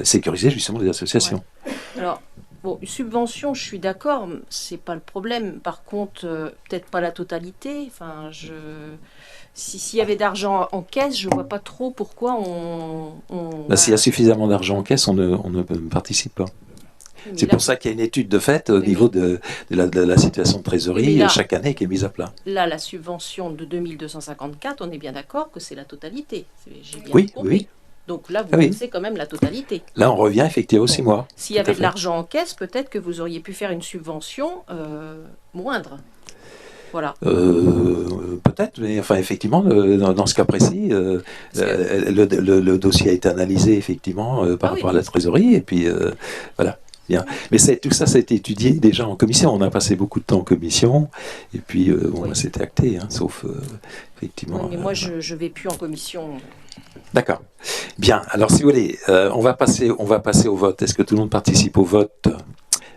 justement les associations. Ouais. Alors. Bon, une subvention, je suis d'accord, c'est pas le problème. Par contre, peut-être pas la totalité. Enfin, s'il y avait d'argent en caisse, je vois pas trop pourquoi s'il y a suffisamment d'argent en caisse, on ne participe pas. C'est pour ça qu'il y a une étude de fait au niveau de la situation de trésorerie chaque année qui est mise à plat. Là, la subvention de 2254, on est bien d'accord que c'est la totalité. J'ai bien compris. Oui. Donc là, vous pensez quand même la totalité. Là, on revient effectivement aux 6 mois. S'il y avait de l'argent en caisse, peut-être que vous auriez pu faire une subvention moindre. Voilà. Peut-être, mais enfin, effectivement, dans ce cas précis, le dossier a été analysé effectivement par rapport à la trésorerie, et puis voilà. Bien. Mais tout ça, ça a été étudié déjà en commission. On a passé beaucoup de temps en commission, et puis c'était acté, hein, sauf effectivement. Oui, mais moi, je ne vais plus en commission. D'accord. Bien. Alors, si vous voulez, on va passer au vote. Est-ce que tout le monde participe au vote?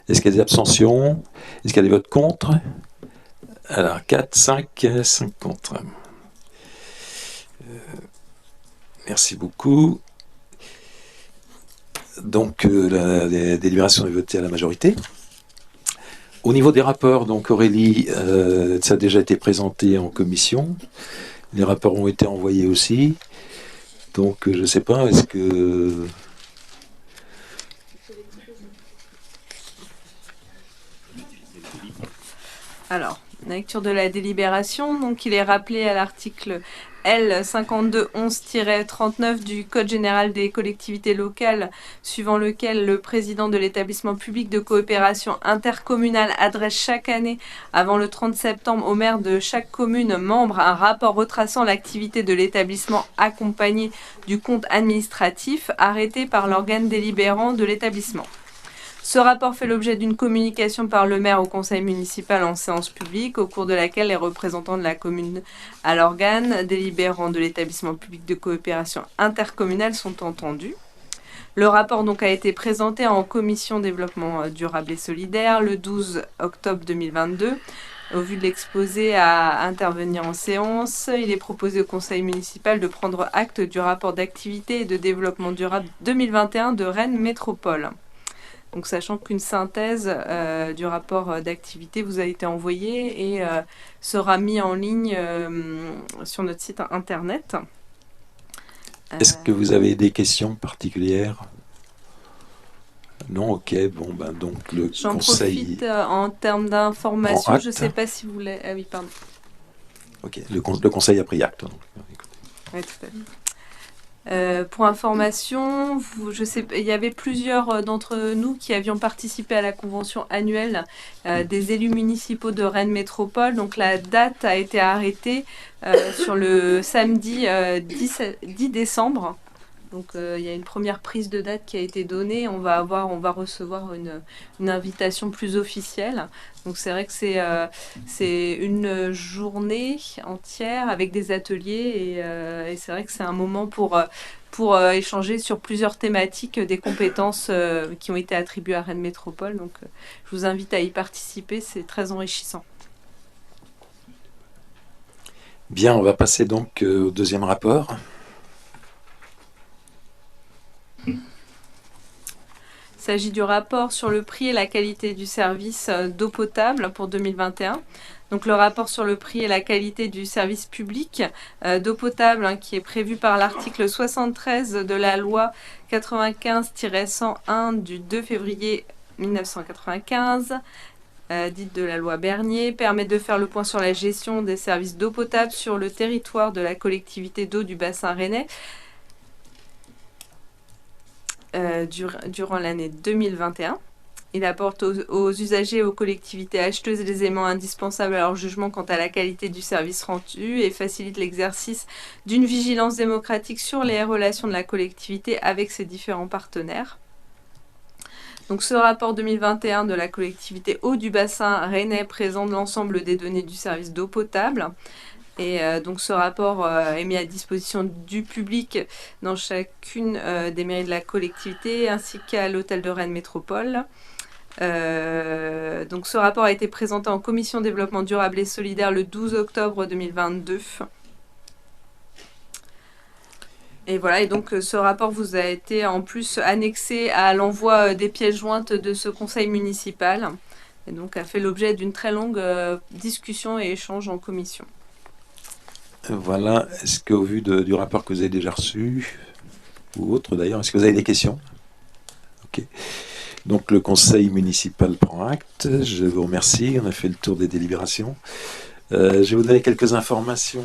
Est-ce qu'il y a des abstentions? Est-ce qu'il y a des votes contre? Alors, 5 contre. Merci beaucoup. Donc, la délibération est votée à la majorité. Au niveau des rapports, donc Aurélie, ça a déjà été présenté en commission. Les rapports ont été envoyés aussi. Donc, je ne sais pas, est-ce que... Alors, lecture de la délibération. Donc, il est rappelé à l'article L 5211-39 du Code général des collectivités locales, suivant lequel le président de l'établissement public de coopération intercommunale adresse chaque année, avant le 30 septembre, au maire de chaque commune membre un rapport retraçant l'activité de l'établissement accompagné du compte administratif arrêté par l'organe délibérant de l'établissement. Ce rapport fait l'objet d'une communication par le maire au conseil municipal en séance publique, au cours de laquelle les représentants de la commune à l'organe délibérant de l'établissement public de coopération intercommunale sont entendus. Le rapport donc a été présenté en commission développement durable et solidaire le 12 octobre 2022. Au vu de l'exposé à intervenir en séance, il est proposé au conseil municipal de prendre acte du rapport d'activité et de développement durable 2021 de Rennes Métropole. Donc, sachant qu'une synthèse du rapport d'activité vous a été envoyée et sera mis en ligne sur notre site internet. Est-ce que vous avez des questions particulières? Non, ok, bon, ben donc le J'en conseil... profite en termes d'information, je ne sais pas si vous voulez... Ah oui, pardon. Ok, le conseil a pris acte. Donc. Oui, tout à fait. Pour information, je sais, il y avait plusieurs d'entre nous qui avions participé à la convention annuelle des élus municipaux de Rennes Métropole. Donc la date a été arrêtée sur le samedi 10 décembre. Donc il y a une première prise de date qui a été donnée. On va recevoir une invitation plus officielle. Donc c'est vrai que c'est une journée entière avec des ateliers et c'est vrai que c'est un moment pour échanger sur plusieurs thématiques des compétences qui ont été attribuées à Rennes Métropole. Donc je vous invite à y participer, c'est très enrichissant. Bien, on va passer donc au deuxième rapport. Il s'agit du rapport sur le prix et la qualité du service d'eau potable pour 2021. Donc le rapport sur le prix et la qualité du service public d'eau potable qui est prévu par l'article 73 de la loi 95-101 du 2 février 1995, dite de la loi Bernier, permet de faire le point sur la gestion des services d'eau potable sur le territoire de la collectivité d'eau du bassin rennais durant l'année 2021. Il apporte aux usagers et aux collectivités acheteuses les éléments indispensables à leur jugement quant à la qualité du service rendu et facilite l'exercice d'une vigilance démocratique sur les relations de la collectivité avec ses différents partenaires. Donc ce rapport 2021 de la collectivité eau du bassin rennais présente l'ensemble des données du service d'eau potable. Et donc ce rapport est mis à disposition du public dans chacune des mairies de la collectivité ainsi qu'à l'hôtel de Rennes Métropole. Donc ce rapport a été présenté en commission développement durable et solidaire le 12 octobre 2022. Et voilà, et donc ce rapport vous a été en plus annexé à l'envoi des pièces jointes de ce conseil municipal. Et donc a fait l'objet d'une très longue discussion et échange en commission. Voilà, est-ce qu'au vu du rapport que vous avez déjà reçu, ou autre d'ailleurs, est-ce que vous avez des questions? Ok. Donc le conseil municipal prend acte, je vous remercie, on a fait le tour des délibérations. Je vais vous donner quelques informations.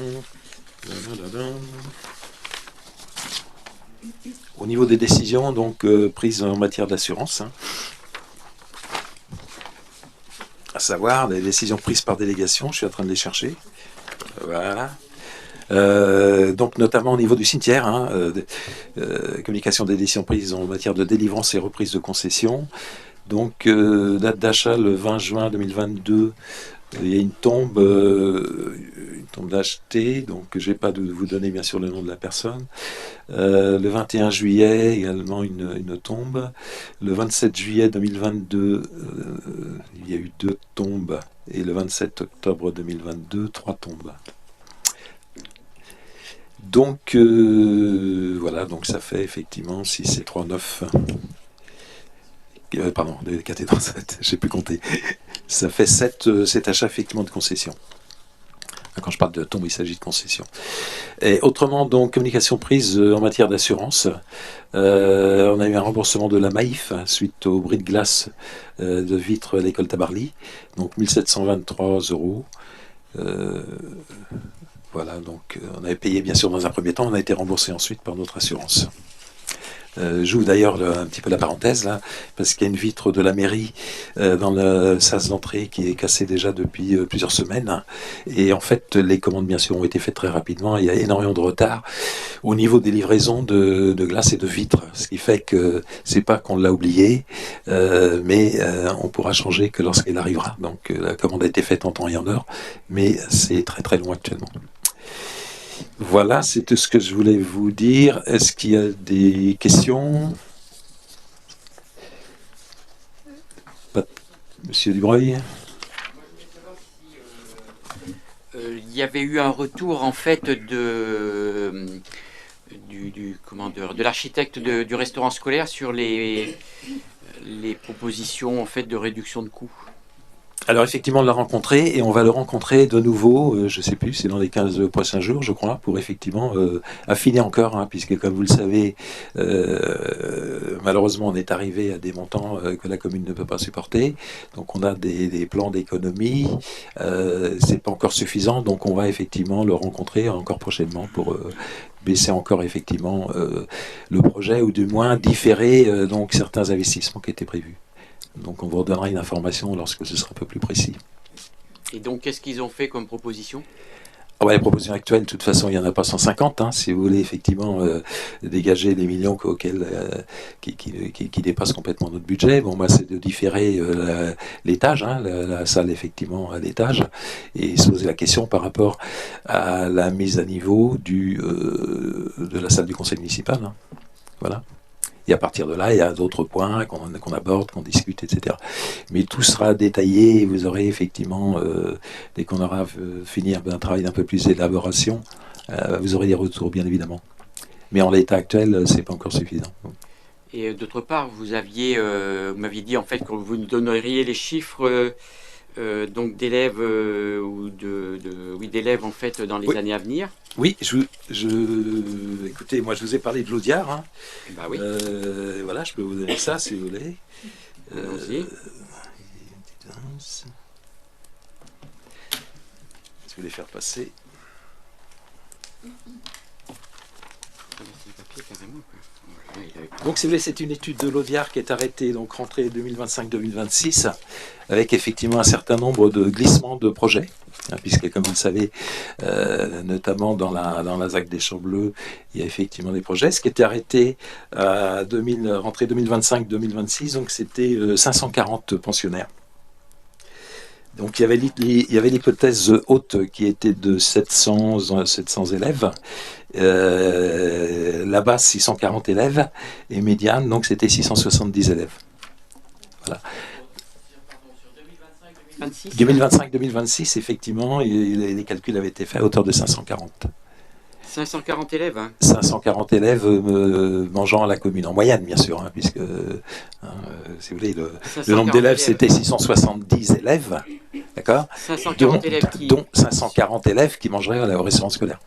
Au niveau des décisions donc prises en matière d'assurance, à savoir les décisions prises par délégation, je suis en train de les chercher. Voilà. Donc notamment au niveau du cimetière, communication des décisions prises en matière de délivrance et reprise de concession. Donc date d'achat le 20 juin 2022, il y a une tombe d'achetée, donc je ne vais pas vous donner bien sûr le nom de la personne. Le 21 juillet également une tombe. Le 27 juillet 2022, il y a eu 2 tombes. Et le 27 octobre 2022, 3 tombes. Donc voilà, donc ça fait effectivement 6 et 3, 9. Pardon, 4 et 3, 7, j'ai pu compter. Ça fait 7 achats effectivement de concession. Quand je parle de tombe, il s'agit de concession. Et autrement, donc, communication prise en matière d'assurance. On a eu un remboursement de la Maïf suite au bris de glace de vitres à l'école Tabarly. Donc 1723 €. Voilà, donc on avait payé bien sûr dans un premier temps, on a été remboursé ensuite par notre assurance. J'ouvre d'ailleurs un petit peu la parenthèse là, parce qu'il y a une vitre de la mairie dans le sas d'entrée qui est cassée déjà depuis plusieurs semaines. Et en fait, les commandes bien sûr ont été faites très rapidement. Il y a énormément de retard au niveau des livraisons de glace et de vitres, ce qui fait que c'est pas qu'on l'a oublié, mais on pourra changer que lorsqu'elle arrivera. Donc la commande a été faite en temps et en heure, mais c'est très très long actuellement. Voilà, c'est tout ce que je voulais vous dire. Est-ce qu'il y a des questions? Monsieur Dubreuil? Il y avait eu un retour en fait de l'architecte du restaurant scolaire sur les propositions en fait de réduction de coûts. Alors effectivement, on l'a rencontré et on va le rencontrer de nouveau, je ne sais plus, c'est dans les 15 prochains jours, je crois, pour effectivement affiner encore, hein, puisque comme vous le savez, malheureusement, on est arrivé à des montants que la commune ne peut pas supporter. Donc on a des plans d'économie, c'est pas encore suffisant, donc on va effectivement le rencontrer encore prochainement pour baisser encore effectivement le projet, ou du moins différer donc certains investissements qui étaient prévus. Donc on vous redonnera une information lorsque ce sera un peu plus précis. Et donc, qu'est-ce qu'ils ont fait comme proposition? Les propositions actuelles, de toute façon, il n'y en a pas 150. Hein, si vous voulez effectivement dégager les millions qui dépassent complètement notre budget. Bon, moi, c'est de différer l'étage, hein, la salle effectivement à l'étage, et se poser la question par rapport à la mise à niveau de la salle du conseil municipal. Hein. Voilà. Et à partir de là, il y a d'autres points qu'on aborde, qu'on discute, etc. Mais tout sera détaillé et vous aurez effectivement, dès qu'on aura fini un travail d'un peu plus d'élaboration, vous aurez des retours, bien évidemment. Mais en l'état actuel, c'est pas encore suffisant. Et d'autre part, vous m'aviez dit en fait que vous nous donneriez les chiffres donc d'élèves d'élèves en fait dans les années à venir. Oui, écoutez, moi je vous ai parlé de l'Audiard. Hein. Bah oui. Voilà, je peux vous donner ça si vous voulez. Allons-y. Je vais les faire passer. Donc, si vous voulez, c'est une étude de l'Audiard qui est arrêtée, donc rentrée 2025-2026, avec effectivement un certain nombre de glissements de projets, hein, puisque, comme vous le savez, notamment dans la ZAC des Champs Bleus, il y a effectivement des projets. Ce qui était arrêté à rentrée 2025-2026, donc c'était 540 pensionnaires. Donc il y avait l'hypothèse haute qui était de 700 élèves, la basse 640 élèves, et médiane, donc c'était 670 élèves. Voilà. 2025-2026, effectivement, les calculs avaient été faits à hauteur de 540. 540 élèves. Hein. 540 élèves mangeant à la commune, en moyenne bien sûr, hein, puisque si vous voulez, le nombre d'élèves c'était 670 élèves, d'accord, dont 540 élèves qui mangeraient au restaurant scolaire.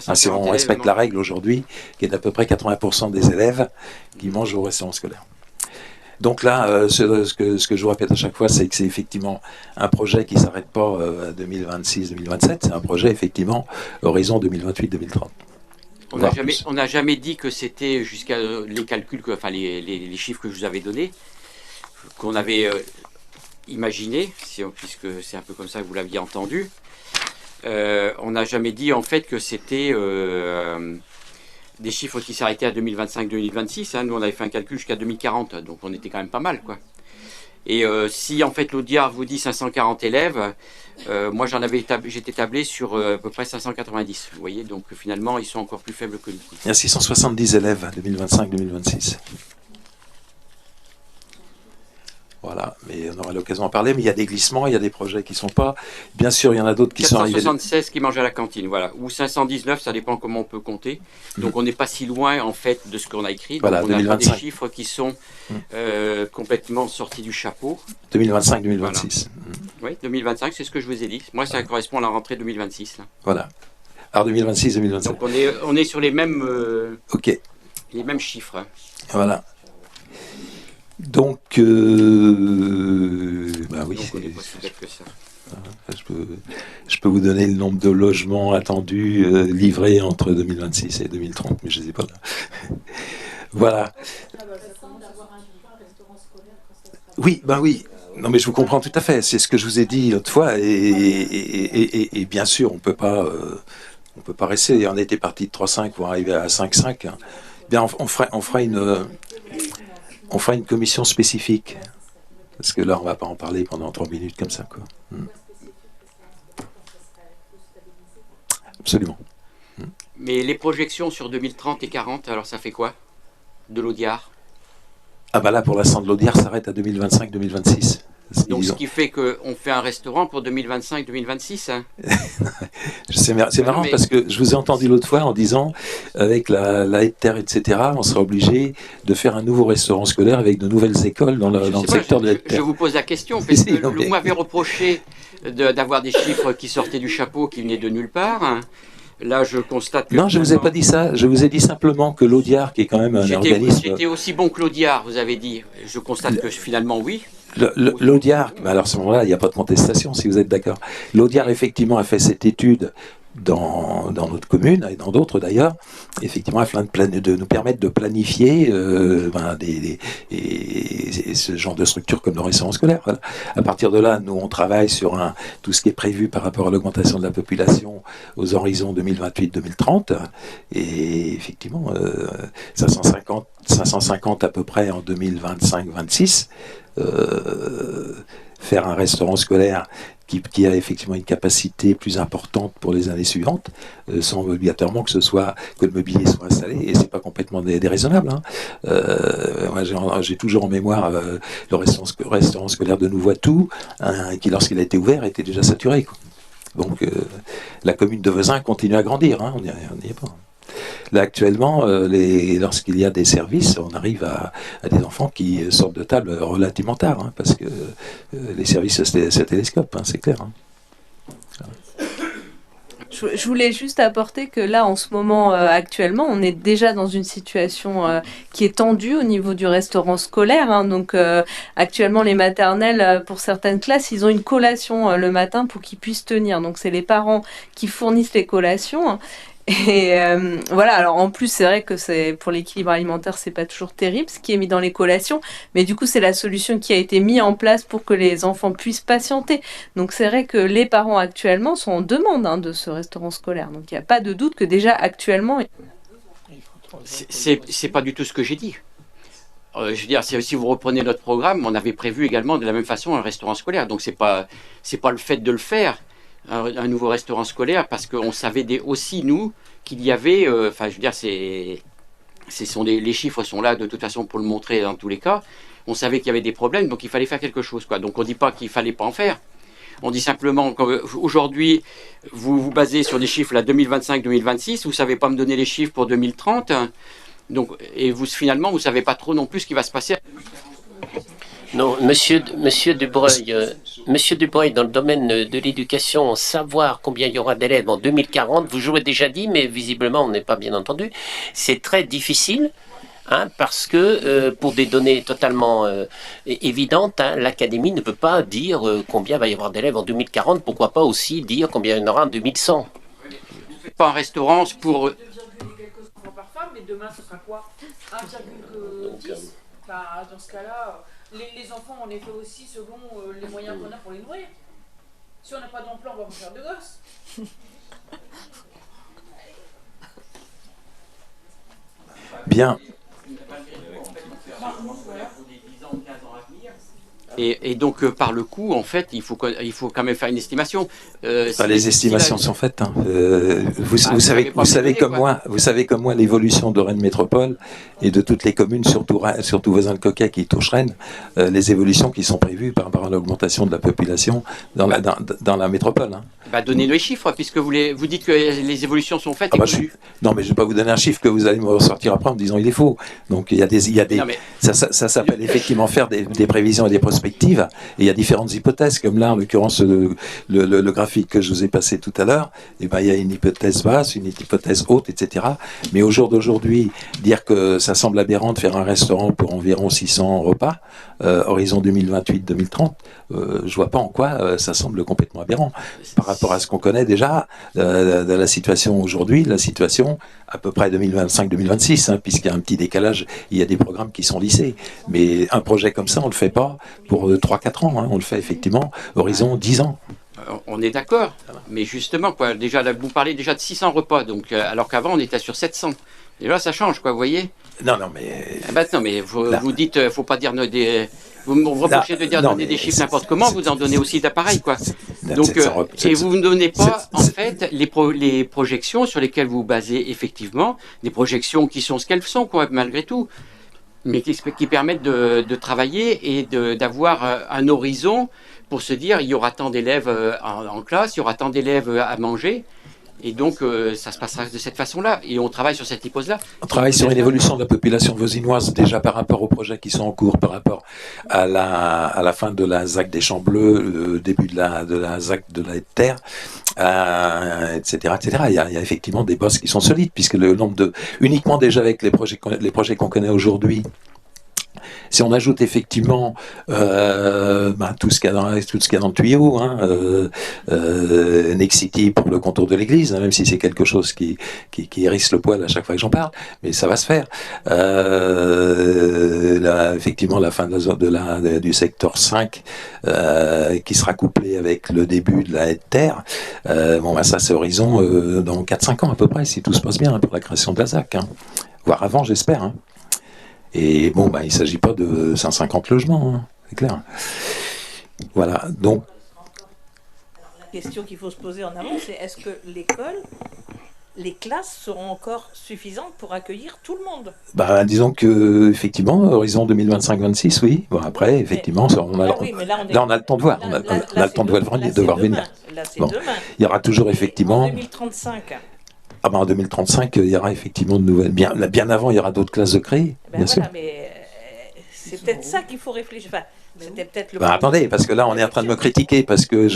Si on respecte la règle aujourd'hui, qui est d'à peu près 80% des élèves qui mangent au restaurant scolaire. Donc là, ce que je vous répète à chaque fois, c'est que c'est effectivement un projet qui ne s'arrête pas à 2026-2027, c'est un projet effectivement horizon 2028-2030. On n'a jamais dit que c'était jusqu'à les calculs, les chiffres que je vous avais donnés, qu'on avait imaginé, puisque c'est un peu comme ça que vous l'aviez entendu. On n'a jamais dit en fait que c'était des chiffres qui s'arrêtaient à 2025-2026. Hein. Nous, on avait fait un calcul jusqu'à 2040, donc on était quand même pas mal, quoi. Et si en fait l'Audiard vous dit 540 élèves, moi j'étais tablé sur à peu près 590. Vous voyez, donc finalement ils sont encore plus faibles que nous. Il y a 670 élèves 2025-2026. Voilà, mais on aura l'occasion d'en parler. Mais il y a des glissements, il y a des projets qui ne sont pas. Bien sûr, il y en a d'autres qui sont arrivés. 476 qui mangent à la cantine, voilà. Ou 519, ça dépend comment on peut compter. Donc on n'est pas si loin, en fait, de ce qu'on a écrit. Voilà, donc, on 2025. a des chiffres qui sont complètement sortis du chapeau. 2025-2026. Voilà. Oui, 2025, c'est ce que je vous ai dit. Moi, ça correspond à la rentrée 2026. Là. Voilà. Alors 2026-2027. Donc on est sur les mêmes, les mêmes chiffres. Voilà. Donc, bah oui, donc on n'est pas si bête que ça. Je peux vous donner le nombre de logements attendus livrés entre 2026 et 2030, mais je ne sais pas là. Voilà. Oui, ben oui. Non, mais je vous comprends tout à fait. C'est ce que je vous ai dit l'autre fois, et bien sûr, on peut pas rester. On était parti de 3,5 pour arriver à 5,5. Hein. Bien, on fera une commission spécifique. Parce que là, on ne va pas en parler pendant 3 minutes comme ça, quoi. Absolument. Mais les projections sur 2030 et 40, alors ça fait quoi de l'Audiard? Ah bah là, pour l'instant, de l'Audiard s'arrête à 2025-2026. Donc ce qui fait qu'on fait un restaurant pour 2025-2026. Hein. C'est marrant parce que je vous ai entendu l'autre fois en disant, avec la haie de terre, etc., on sera obligé de faire un nouveau restaurant scolaire avec de nouvelles écoles dans le secteur de la haie de terre. Je vous pose la question, parce que vous m'avez reproché d'avoir des chiffres qui sortaient du chapeau, qui venaient de nulle part. Hein. Là, je constate que... Non, je ne vous ai pas dit ça. Je vous ai dit simplement que l'Audiard, qui est quand même un organisme... J'étais aussi bon que l'Audiard, vous avez dit. Je constate que finalement, oui. L'Audiard, alors à ce moment-là, il n'y a pas de contestation, si vous êtes d'accord. L'Audiard, effectivement, a fait cette étude dans notre commune, et dans d'autres d'ailleurs, effectivement, afin de nous permettre de planifier ce genre de structure comme le restaurant scolaire. Voilà. À partir de là, nous, on travaille sur tout ce qui est prévu par rapport à l'augmentation de la population aux horizons 2028-2030, et effectivement, 550 à peu près en 2025-26, faire un restaurant scolaire qui a effectivement une capacité plus importante pour les années suivantes, sans obligatoirement que le mobilier soit installé, et c'est pas complètement déraisonnable. Hein. Moi, j'ai toujours en mémoire le restaurant scolaire de Nouveau-Tout, qui lorsqu'il a été ouvert était déjà saturé, quoi. Donc la commune de Vezin continue à grandir, hein, on n'y est pas. Là, actuellement, lorsqu'il y a des services, on arrive à des enfants qui sortent de table relativement tard, hein, parce que les services se télescopent, hein, c'est clair. Hein. Je voulais juste apporter que là, en ce moment, actuellement, on est déjà dans une situation qui est tendue au niveau du restaurant scolaire. Hein. Donc, actuellement, les maternelles, pour certaines classes, ils ont une collation le matin pour qu'ils puissent tenir. Donc, c'est les parents qui fournissent les collations. Hein. Et voilà, alors en plus c'est vrai que pour l'équilibre alimentaire c'est pas toujours terrible ce qui est mis dans les collations, mais du coup c'est la solution qui a été mise en place pour que les enfants puissent patienter. Donc c'est vrai que les parents actuellement sont en demande de ce restaurant scolaire, donc il n'y a pas de doute que déjà actuellement... C'est pas du tout ce que j'ai dit. Je veux dire, si vous reprenez notre programme, on avait prévu également de la même façon un restaurant scolaire, donc c'est pas le fait de le faire, un nouveau restaurant scolaire, parce qu'on savait aussi, nous, qu'il y avait, je veux dire, les chiffres sont là de toute façon pour le montrer dans tous les cas, on savait qu'il y avait des problèmes, donc il fallait faire quelque chose, quoi. Donc on ne dit pas qu'il ne fallait pas en faire, on dit simplement qu'aujourd'hui, vous vous basez sur des chiffres là 2025-2026, vous ne savez pas me donner les chiffres pour 2030, donc, et finalement, vous ne savez pas trop non plus ce qui va se passer. Non, Monsieur Dubreuil, dans le domaine de l'éducation, savoir combien il y aura d'élèves en 2040, vous jouez déjà dit, mais visiblement on n'est pas bien entendu, c'est très difficile, hein, parce que pour des données totalement évidentes, hein, l'académie ne peut pas dire combien va y avoir d'élèves en 2040, pourquoi pas aussi dire combien il y en aura en 2100. Pas un restaurant pour... Mais demain ce sera quoi 1,10 dans ce cas-là... Les enfants, on les fait aussi selon les moyens qu'on a pour les nourrir. Si on n'a pas d'emploi, on va vous faire de gosses. Bien. Et donc, par le coup, en fait, il faut quand même faire une estimation. Les estimations sont faites. Hein. Vous savez comme moi l'évolution de Rennes Métropole et de toutes les communes, surtout Vezin-le-Coquet qui touche Rennes, les évolutions qui sont prévues par rapport à l'augmentation de la population dans la métropole. Hein. Donnez-nous les chiffres, puisque vous dites que les évolutions sont faites. Non, mais je ne vais pas vous donner un chiffre que vous allez me ressortir après en me disant il est faux. Donc il y a des ça s'appelle effectivement faire des prévisions et des prospectives. Et il y a différentes hypothèses, comme là en l'occurrence le graphique que je vous ai passé tout à l'heure. Il y a une hypothèse basse, une hypothèse haute, etc. Mais au jour d'aujourd'hui, dire que ça semble aberrant de faire un restaurant pour environ 600 repas, horizon 2028-2030, je vois pas en quoi ça semble complètement aberrant par rapport à ce qu'on connaît déjà de la situation aujourd'hui, la situation à peu près 2025-2026, hein, puisqu'il y a un petit décalage, il y a des programmes qui sont lissés. Mais un projet comme ça, on le fait pas pour 3-4 ans, hein, on le fait effectivement horizon 10 ans. On est d'accord, mais justement, quoi, déjà, là, vous parlez déjà de 600 repas, donc, alors qu'avant on était sur 700. Et là, ça change, quoi, vous voyez. Non, mais... non, mais vous dites, faut pas dire vous me reprochez de dire donner des chiffres n'importe comment, vous en donnez aussi d'appareils, quoi. Donc, et vous ne donnez pas, en fait, les projections sur lesquelles vous basez effectivement, des projections qui sont ce qu'elles sont, quoi, malgré tout. mais qui permettent de travailler et d'avoir un horizon pour se dire il y aura tant d'élèves en classe, il y aura tant d'élèves à manger. Et donc, ça se passera de cette façon-là. Et on travaille sur cette hypothèse-là. On travaille sur une évolution de la population vosinoise, déjà par rapport aux projets qui sont en cours, par rapport à la fin de la ZAC des Champs Bleus, le début de la ZAC de la haie de terre, etc., etc. Il y a effectivement des bosses qui sont solides, puisque le nombre uniquement déjà avec les projets qu'on connaît aujourd'hui, si on ajoute effectivement tout ce qu'il y a dans le tuyau, Nexity pour le contour de l'église, même si c'est quelque chose qui hérisse le poil à chaque fois que j'en parle, mais ça va se faire. Effectivement, la fin du secteur 5 qui sera couplé avec le début de la haie de terre, ça c'est horizon dans 4-5 ans à peu près, si tout se passe bien pour la création de la ZAC, voire avant j'espère. Et il ne s'agit pas de 150 logements, c'est clair. Voilà, donc... La question qu'il faut se poser en amont, c'est est-ce que les classes seront encore suffisantes pour accueillir tout le monde? Disons que, effectivement, horizon 2025-26, oui. Bon, après, effectivement, là, on a le temps de voir. On a le temps de voir venir. Là, c'est demain. Il y aura toujours, effectivement... En 2035. En 2035, il y aura effectivement de nouvelles. Bien avant, il y aura d'autres classes de créer, bien sûr. Mais c'est peut-être ça qu'il faut réfléchir. Enfin, c'était peut-être le. Attendez, parce que là, on est en train de me critiquer, parce que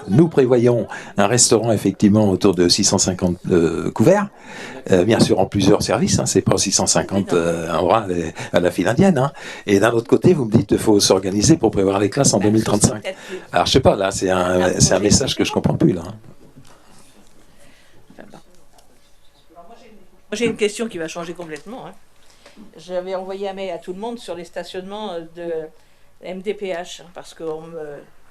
nous prévoyons un restaurant effectivement autour de 650 couverts, bien sûr en plusieurs services. C'est pas 650 endroits à la file indienne. Et d'un autre côté, vous me dites qu'il faut s'organiser pour prévoir les classes en 2035. Alors, je sais pas. Là, c'est un message que je comprends plus là. Moi, j'ai une question qui va changer complètement. J'avais envoyé un mail à tout le monde sur les stationnements de MDPH, parce que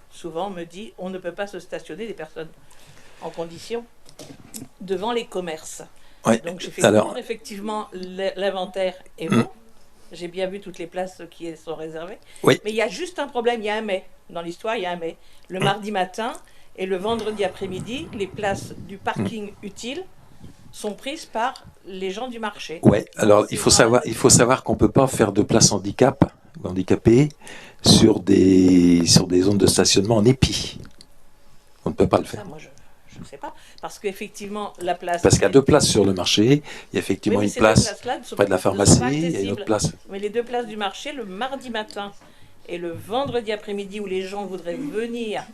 souvent on me dit on ne peut pas se stationner des personnes en condition devant les commerces. Ouais. Donc j'ai fait effectivement l'inventaire est bon. J'ai bien vu toutes les places qui sont réservées. Oui. Mais il y a juste un problème, il y a un mais. Dans l'histoire, il y a un mais. Le mardi matin et le vendredi après-midi, les places du parking utile sont prises par les gens du marché. Ouais, alors il faut savoir qu'on ne peut pas faire de place handicapée sur des zones de stationnement en épi. On ne peut pas le faire. Ça, moi, je ne sais pas. Parce qu'effectivement, la place... Parce qu'il y a deux places sur le marché. Il y a effectivement une place près de la pharmacie et une autre place. Mais les deux places du marché, le mardi matin et le vendredi après-midi, où les gens voudraient venir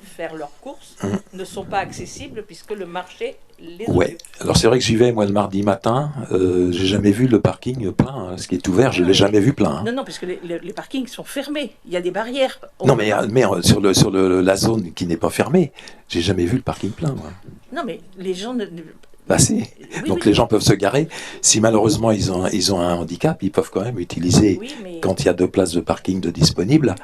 faire leurs courses, ne sont pas accessibles puisque le marché les occupe. Alors c'est vrai que j'y vais moi le mardi matin, j'ai jamais vu le parking plein, ce qui est ouvert, je l'ai jamais vu plein. Non, parce que les parkings sont fermés, il y a des barrières. Non, mais sur la zone qui n'est pas fermée, j'ai jamais vu le parking plein, moi. Non, mais les gens ne... Si. Donc les gens peuvent se garer. Si malheureusement ils ont un handicap, ils peuvent quand même utiliser, quand il y a deux places de parking disponibles,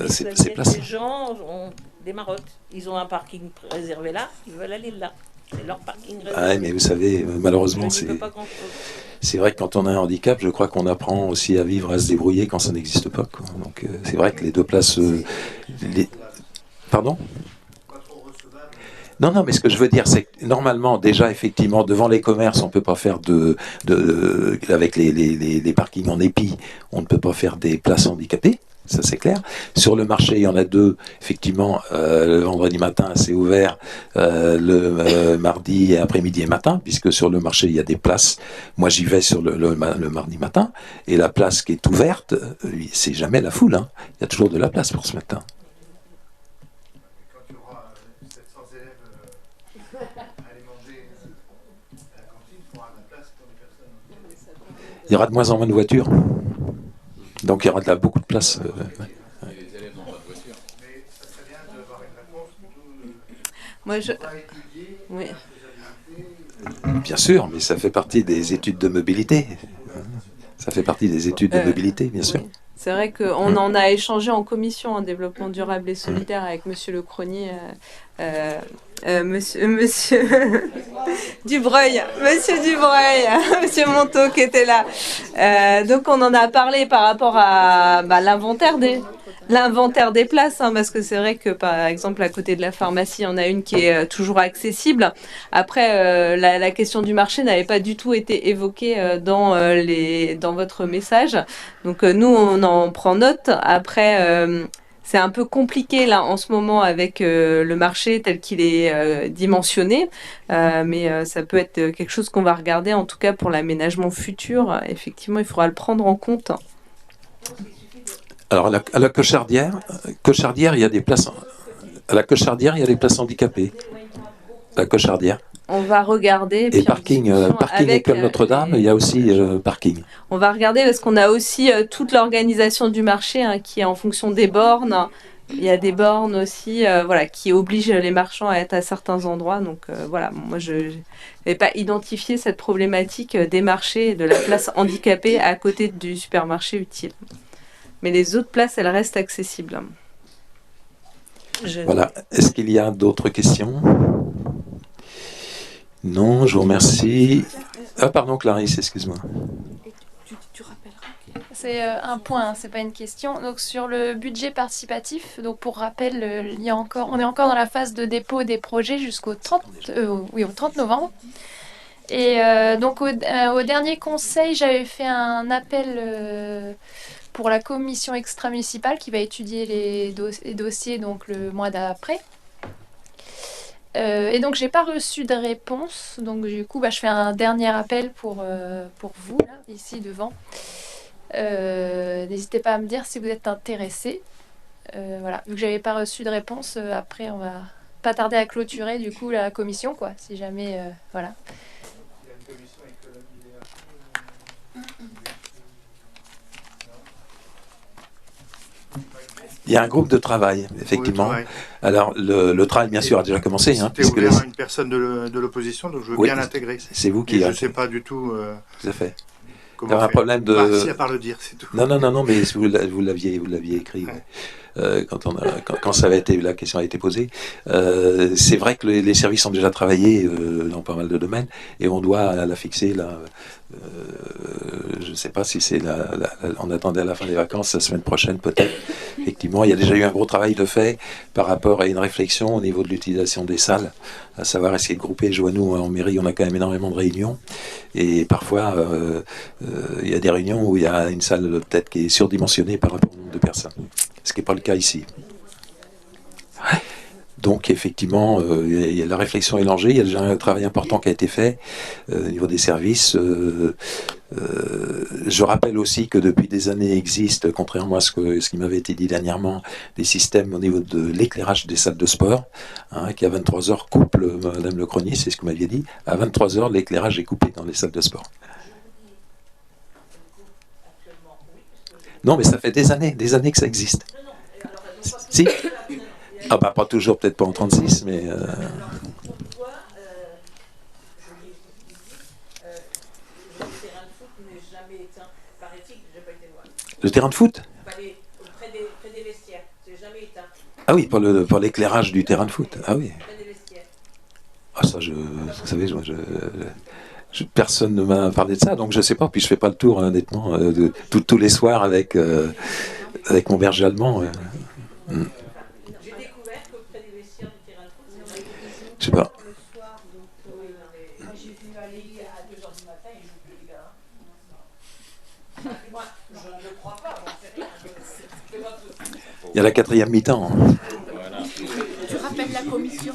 ces places. Les gens ont des marottes. Ils ont un parking réservé là, ils veulent aller là. C'est leur parking réservé. Mais vous savez, malheureusement, c'est vrai que quand on a un handicap, je crois qu'on apprend aussi à vivre, à se débrouiller quand ça n'existe pas, quoi. Donc c'est vrai que les deux places... Pardon ? Non, mais ce que je veux dire, c'est que normalement, déjà, effectivement, devant les commerces, on ne peut pas faire avec les parkings en épi, on ne peut pas faire des places handicapées, ça c'est clair. Sur le marché, il y en a deux, effectivement, le vendredi matin, c'est ouvert, le mardi après-midi et matin, puisque sur le marché, il y a des places. Moi, j'y vais sur le mardi matin, et la place qui est ouverte, c'est jamais la foule, Il y a toujours de la place pour ce matin. Il y aura de moins en moins de voitures. Donc il y aura beaucoup de place. Moi, oui. Bien sûr, mais ça fait partie des études de mobilité. Ça fait partie des études de mobilité, bien sûr. C'est vrai qu'on en a échangé en commission en développement durable et solidaire avec Monsieur Le Cronier, Monsieur Dubreuil, Monsieur Monteau qui était là. Donc on en a parlé par rapport à l'inventaire l'inventaire des places, hein, parce que c'est vrai que par exemple à côté de la pharmacie, il y en a une qui est toujours accessible. Après, la question du marché n'avait pas du tout été évoquée dans votre message. Donc nous, on en prend note. Après, c'est un peu compliqué là en ce moment avec le marché tel qu'il est dimensionné, mais ça peut être quelque chose qu'on va regarder en tout cas pour l'aménagement futur. Effectivement, il faudra le prendre en compte. Alors à la Cochardière, il y a des places. À la Cochardière, il y a des places handicapées. La Cochardière. On va regarder. Et parking École Notre-Dame, il y a aussi parking. On va regarder parce qu'on a aussi toute l'organisation du marché hein, qui est en fonction des bornes. Il y a des bornes aussi voilà, qui obligent les marchands à être à certains endroits. Donc voilà, moi je n'avais pas identifié cette problématique des marchés et de la place handicapée à côté du supermarché utile. Mais les autres places, elles restent accessibles. Voilà. Est-ce qu'il y a d'autres questions ? Non, je vous remercie. Ah, pardon, Clarisse, excuse-moi. C'est un point, hein, c'est pas une question. Donc sur le budget participatif, donc pour rappel, on est encore dans la phase de dépôt des projets jusqu'au 30 novembre. Et donc au dernier conseil, j'avais fait un appel pour la commission extra-municipale qui va étudier les dossiers donc le mois d'après. Et donc j'ai pas reçu de réponse, donc du coup je fais un dernier appel pour vous là, ici devant. N'hésitez pas à me dire si vous êtes intéressés. Voilà, vu que j'avais pas reçu de réponse, après on va pas tarder à clôturer du coup la commission quoi, si jamais voilà. Il y a un groupe de travail, effectivement. Oui, alors, le travail, bien sûr, a déjà commencé. C'était ouvert à une personne de l'opposition, donc je veux bien l'intégrer. C'est vous qui... Je ne sais pas du tout... Tout à fait. Il y a un problème de... si, à part le dire, c'est tout. Non, mais vous l'aviez écrit. Ouais. Quand ça avait été, la question a été posée. C'est vrai que les services ont déjà travaillé dans pas mal de domaines et on doit la fixer là. Je ne sais pas si c'est on attendait à la fin des vacances, la semaine prochaine peut-être. Effectivement, il y a déjà eu un gros travail de fait par rapport à une réflexion au niveau de l'utilisation des salles, à savoir essayer de grouper. Je vois nous en mairie, on a quand même énormément de réunions et parfois il y a des réunions où il y a une salle peut-être qui est surdimensionnée par rapport au nombre de personnes, ce qui n'est pas le cas ici. Donc effectivement, la réflexion est lancée, il y a déjà un travail important qui a été fait au niveau des services. Je rappelle aussi que depuis des années existent, contrairement à ce qui m'avait été dit dernièrement, des systèmes au niveau de l'éclairage des salles de sport, qui à 23h coupe, Madame le Cronier, c'est ce que vous m'aviez dit, à 23h l'éclairage est coupé dans les salles de sport. Non mais ça fait des années que ça existe. Si. Ah bah pas toujours, peut-être pas en 36, mais... Le terrain de foot ? Près des vestiaires, c'est jamais éteint. Ah oui, pour l'éclairage du terrain de foot. Ah oui. Ah ça, vous savez, personne ne m'a parlé de ça, donc je sais pas, puis je fais pas le tour, honnêtement, tous les soirs avec mon berger allemand. Je sais pas. Il y a la 4e mi-temps. Tu rappelles la commission.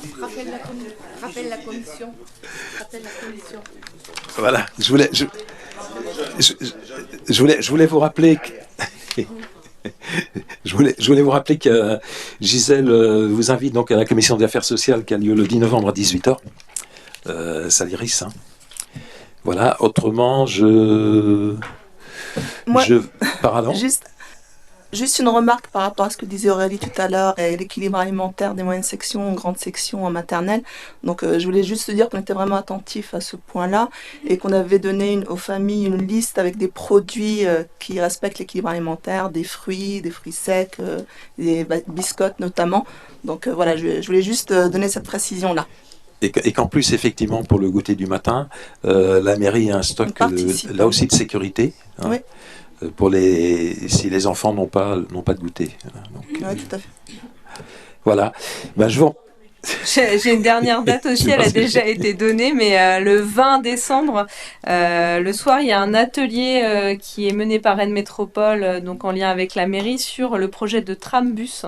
Rappelle la commission. Voilà. Je voulais vous rappeler que... Je voulais vous rappeler que Gisèle vous invite donc à la commission des affaires sociales qui a lieu le 10 novembre à 18h. Salle Iris. Voilà. Autrement, pardon. Juste une remarque par rapport à ce que disait Aurélie tout à l'heure et l'équilibre alimentaire des moyennes sections, grandes sections en maternelle. Donc je voulais juste dire qu'on était vraiment attentif à ce point-là et qu'on avait donné aux familles une liste avec des produits qui respectent l'équilibre alimentaire, des fruits secs, des biscottes notamment. Donc voilà, je voulais juste donner cette précision-là. Et qu'en plus, effectivement, pour le goûter du matin, la mairie a un stock là aussi de sécurité. Oui. si les enfants n'ont pas de goûter. Donc, Oui, tout à fait. voilà. Ben, je vous... J'ai une dernière date aussi, elle a déjà été donnée, mais le 20 décembre, le soir, il y a un atelier qui est mené par Rennes Métropole, donc en lien avec la mairie, sur le projet de trambus.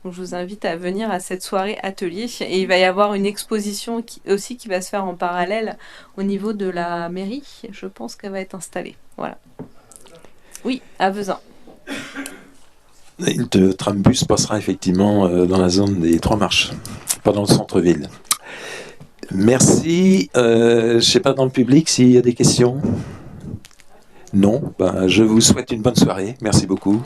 Donc je vous invite à venir à cette soirée atelier. Et il va y avoir une exposition aussi qui va se faire en parallèle au niveau de la mairie. Je pense qu'elle va être installée. Voilà. Oui, à Vezin. Le trambus passera effectivement dans la zone des Trois Marches, pas dans le centre-ville. Merci. Je ne sais pas dans le public s'il y a des questions. Non. Ben, je vous souhaite une bonne soirée. Merci beaucoup.